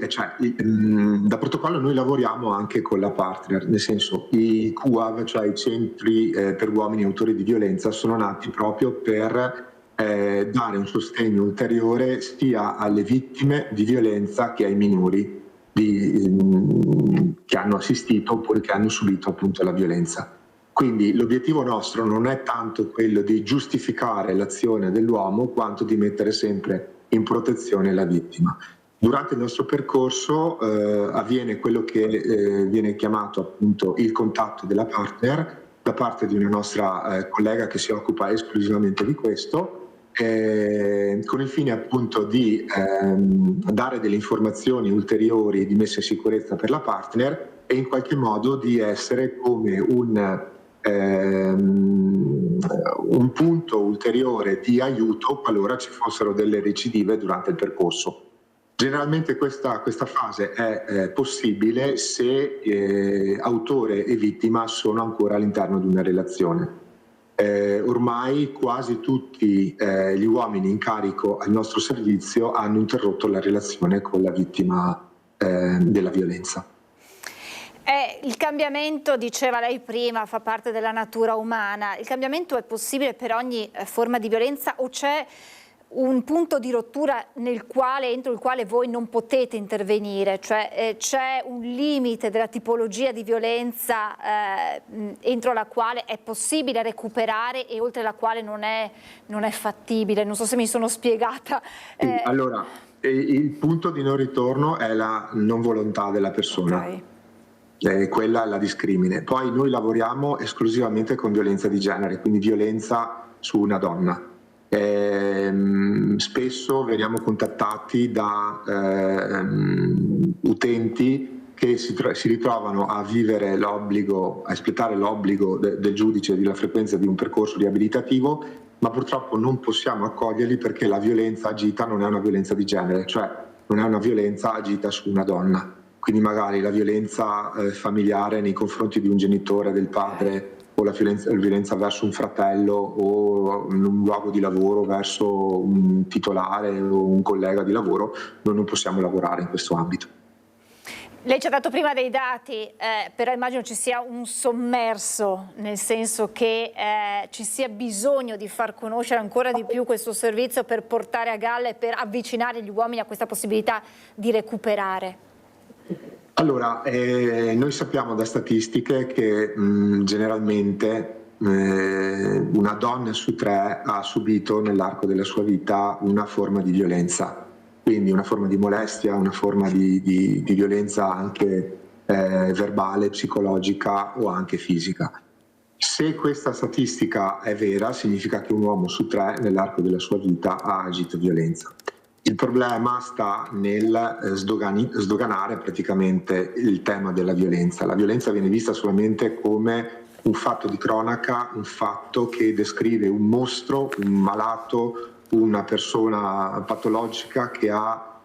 lavoriamo anche con la partner, nel senso i CUAV, cioè i centri per uomini autori di violenza, sono nati proprio per dare un sostegno ulteriore sia alle vittime di violenza che ai minori che hanno assistito oppure che hanno subito appunto la violenza. Quindi l'obiettivo nostro non è tanto quello di giustificare l'azione dell'uomo quanto di mettere sempre in protezione la vittima. Durante il nostro percorso avviene quello che viene chiamato appunto il contatto della partner da parte di una nostra collega che si occupa esclusivamente di questo, con il fine appunto di dare delle informazioni ulteriori di messa in sicurezza per la partner e in qualche modo di essere come un punto ulteriore di aiuto qualora ci fossero delle recidive durante il percorso. Generalmente questa fase è possibile se autore e vittima sono ancora all'interno di una relazione. Ormai quasi tutti gli uomini in carico al nostro servizio hanno interrotto la relazione con la vittima della violenza. Il cambiamento, diceva lei prima, fa parte della natura umana. Il cambiamento è possibile per ogni forma di violenza o c'è un punto di rottura entro il quale voi non potete intervenire? Cioè c'è un limite della tipologia di violenza entro la quale è possibile recuperare e oltre la quale non è fattibile? Non so se mi sono spiegata. Allora, il punto di non ritorno è la non volontà della persona. Okay. Quella è la discrimine. Poi noi lavoriamo esclusivamente con violenza di genere, quindi violenza su una donna. Spesso veniamo contattati da utenti che si ritrovano a vivere l'obbligo, a espletare l'obbligo del giudice della frequenza di un percorso riabilitativo, ma purtroppo non possiamo accoglierli perché la violenza agita non è una violenza di genere, cioè non è una violenza agita su una donna. Quindi magari la violenza familiare nei confronti di un genitore, del padre, o la violenza verso un fratello o in un luogo di lavoro verso un titolare o un collega di lavoro, noi non possiamo lavorare in questo ambito. Lei ci ha dato prima dei dati, però immagino ci sia un sommerso, nel senso che ci sia bisogno di far conoscere ancora di più questo servizio per portare a galla e per avvicinare gli uomini a questa possibilità di recuperare. Allora, noi sappiamo da statistiche che generalmente una donna su 3 ha subito nell'arco della sua vita una forma di violenza. Quindi una forma di molestia, una forma di violenza anche verbale, psicologica o anche fisica. Se questa statistica è vera, significa che un uomo su 3 nell'arco della sua vita ha agito violenza. Il problema sta nel sdoganare praticamente il tema della violenza. La violenza viene vista solamente come un fatto di cronaca, un fatto che descrive un mostro, un malato, una persona patologica che ha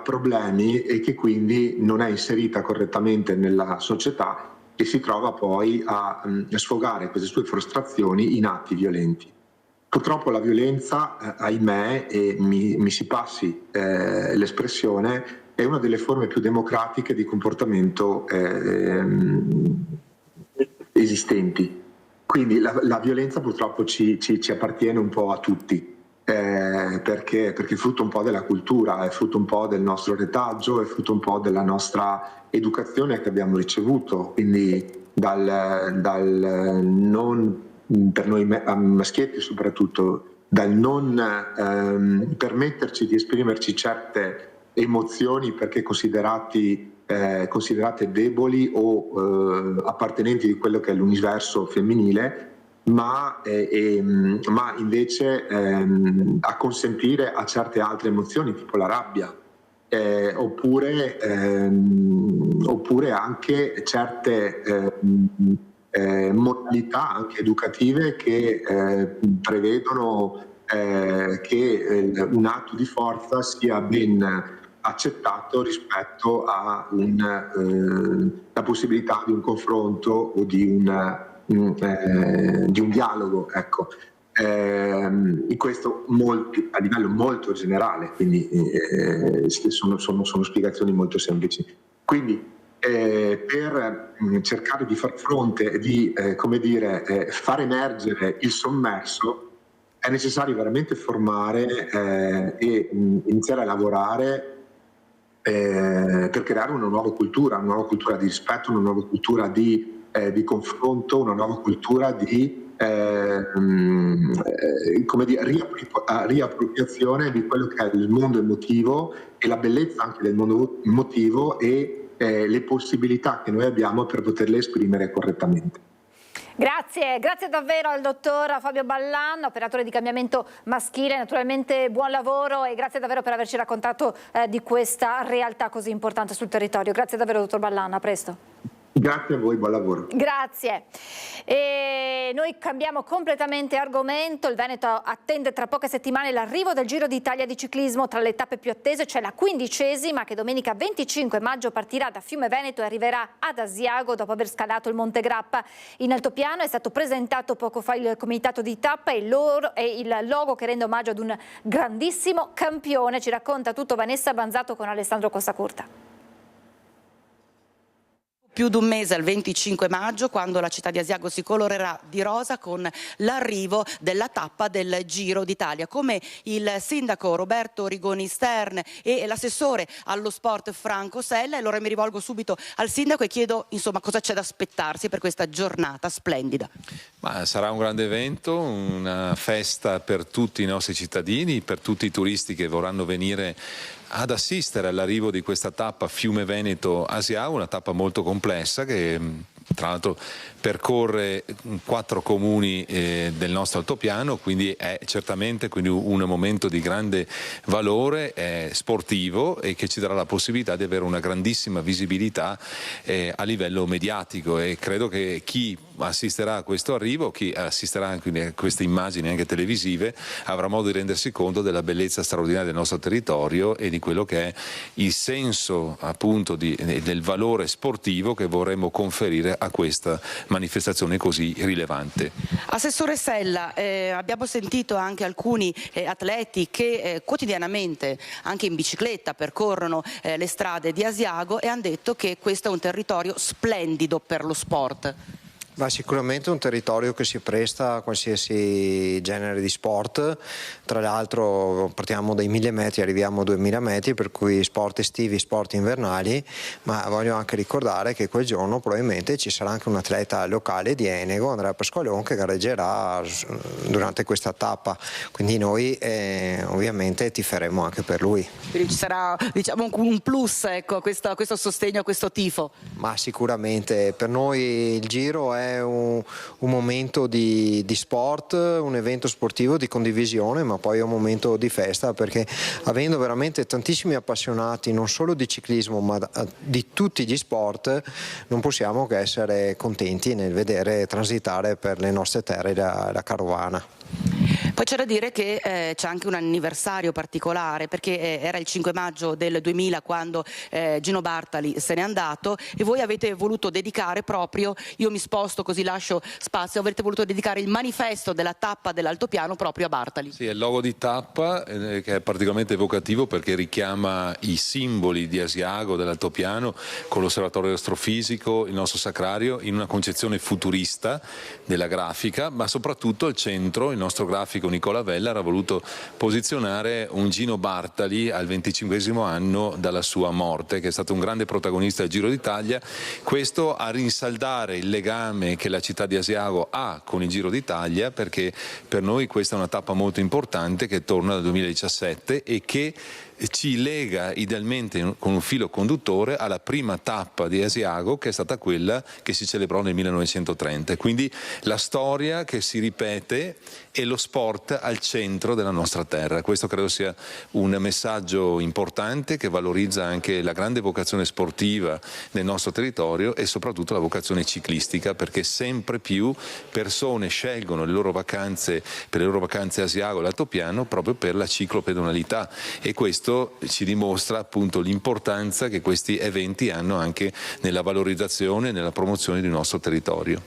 problemi e che quindi non è inserita correttamente nella società e si trova poi a sfogare queste sue frustrazioni in atti violenti. Purtroppo la violenza, ahimè, e mi si passi l'espressione, è una delle forme più democratiche di comportamento esistenti. Quindi la violenza purtroppo ci appartiene un po' a tutti. Perché è frutto un po' della cultura, è frutto un po' del nostro retaggio, è frutto un po' della nostra educazione che abbiamo ricevuto, quindi dal non, per noi maschietti soprattutto, dal non permetterci di esprimerci certe emozioni perché considerate deboli o appartenenti di quello che è l'universo femminile, ma invece a consentire a certe altre emozioni tipo la rabbia oppure anche certe modalità anche educative che prevedono che un atto di forza sia ben accettato rispetto a la possibilità di un confronto o di un dialogo, ecco. Questo a livello molto generale, quindi sono spiegazioni molto semplici. Quindi per cercare di far fronte, di far emergere il sommerso, è necessario veramente formare e iniziare a lavorare per creare una nuova cultura di rispetto, una nuova cultura di confronto, una nuova cultura di riappropriazione di quello che è il mondo emotivo e la bellezza anche del mondo emotivo e le possibilità che noi abbiamo per poterle esprimere correttamente. Grazie davvero al dottor Fabio Ballan, operatore di cambiamento maschile, naturalmente buon lavoro e grazie davvero per averci raccontato di questa realtà così importante sul territorio. Grazie davvero dottor Ballan, a presto. Grazie a voi, buon lavoro. Grazie. E noi cambiamo completamente argomento. Il Veneto attende tra poche settimane l'arrivo del Giro d'Italia di ciclismo. Tra le tappe più attese c'è la 15ª che domenica 25 maggio partirà da Fiume Veneto e arriverà ad Asiago dopo aver scalato il Monte Grappa. In altopiano è stato presentato poco fa il comitato di tappa e il logo che rende omaggio ad un grandissimo campione. Ci racconta tutto Vanessa Banzato con Alessandro Cossacurta. Più di un mese, al 25 maggio, quando la città di Asiago si colorerà di rosa con l'arrivo della tappa del Giro d'Italia. Come il sindaco Roberto Rigoni Stern e l'assessore allo sport Franco Sella. Allora mi rivolgo subito al sindaco e chiedo cosa c'è da aspettarsi per questa giornata splendida. Ma sarà un grande evento, una festa per tutti i nostri cittadini, per tutti i turisti che vorranno venire ad assistere all'arrivo di questa tappa Fiume Veneto Asiago, una tappa molto complessa che tra l'altro percorre 4 comuni del nostro altopiano, quindi è certamente un momento di grande valore sportivo e che ci darà la possibilità di avere una grandissima visibilità a livello mediatico, e credo che chi assisterà a questo arrivo, chi assisterà anche a queste immagini anche televisive, avrà modo di rendersi conto della bellezza straordinaria del nostro territorio e di quello che è il senso appunto del valore sportivo che vorremmo conferire a questa manifestazione così rilevante. Assessore Sella, abbiamo sentito anche alcuni atleti che quotidianamente anche in bicicletta percorrono le strade di Asiago e hanno detto che questo è un territorio splendido per lo sport. Ma sicuramente un territorio che si presta a qualsiasi genere di sport, tra l'altro partiamo dai 1000 metri, arriviamo a 2000 metri, per cui sport estivi, sport invernali, ma voglio anche ricordare che quel giorno probabilmente ci sarà anche un atleta locale di Enego, Andrea Pasqualon, che gareggerà durante questa tappa, quindi noi ovviamente tiferemo anche per lui. Quindi ci sarà, diciamo, un plus, ecco, questo sostegno, questo tifo? Ma sicuramente per noi il Giro è un momento di sport, un evento sportivo di condivisione, ma poi è un momento di festa, perché avendo veramente tantissimi appassionati non solo di ciclismo ma di tutti gli sport, non possiamo che essere contenti nel vedere transitare per le nostre terre la carovana. Poi c'è da dire che c'è anche un anniversario particolare, perché era il 5 maggio del 2000 quando Gino Bartali se n'è andato e voi avete voluto dedicare proprio, io mi sposto così lascio spazio, avete voluto dedicare il manifesto della tappa dell'altopiano proprio a Bartali. Sì, è il logo di tappa che è particolarmente evocativo perché richiama i simboli di Asiago, dell'altopiano, con l'osservatorio astrofisico, il nostro sacrario, in una concezione futurista della grafica, ma soprattutto al centro il nostro grafico Nicola Vella era voluto posizionare un Gino Bartali al 25° anno dalla sua morte, che è stato un grande protagonista del Giro d'Italia, questo a rinsaldare il legame che la città di Asiago ha con il Giro d'Italia, perché per noi questa è una tappa molto importante che torna dal 2017 e che ci lega idealmente con un filo conduttore alla prima tappa di Asiago, che è stata quella che si celebrò nel 1930. Quindi la storia che si ripete e lo sport al centro della nostra terra. Questo credo sia un messaggio importante che valorizza anche la grande vocazione sportiva del nostro territorio e soprattutto la vocazione ciclistica, perché sempre più persone scelgono le loro vacanze per le loro vacanze a Asiago e l'altopiano proprio per la ciclopedonalità, e questo ci dimostra appunto l'importanza che questi eventi hanno anche nella valorizzazione e nella promozione del nostro territorio.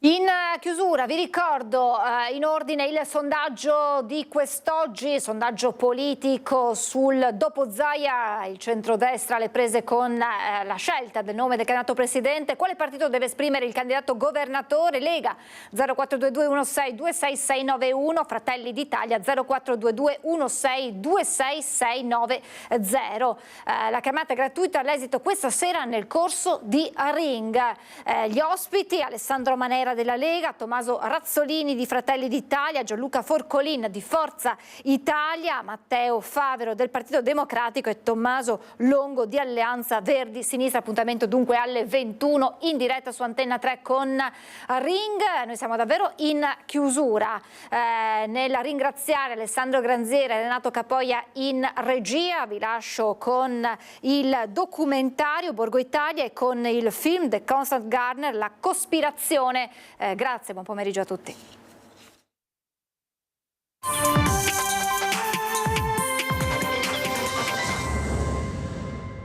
In chiusura vi ricordo in ordine il sondaggio di quest'oggi, sondaggio politico sul dopo Zaia, il centrodestra alle prese con la scelta del nome del candidato presidente. Quale partito deve esprimere il candidato governatore? Lega 0422 16 26691, Fratelli d'Italia 0422 16 26690. La chiamata è gratuita all'esito questa sera nel corso di Ring. Gli ospiti: Alessandro Manera della Lega, Tommaso Razzolini di Fratelli d'Italia, Gianluca Forcolin di Forza Italia, Matteo Favero del Partito Democratico e Tommaso Longo di Alleanza Verdi Sinistra. Appuntamento dunque alle 21 in diretta su Antenna 3 con Ring. Noi siamo davvero in chiusura nel ringraziare Alessandro Granziera e Renato Capoia in regia. Vi lascio con il documentario Borgo Italia e con il film The Constant Gardener, La cospirazione. Grazie, buon pomeriggio a tutti.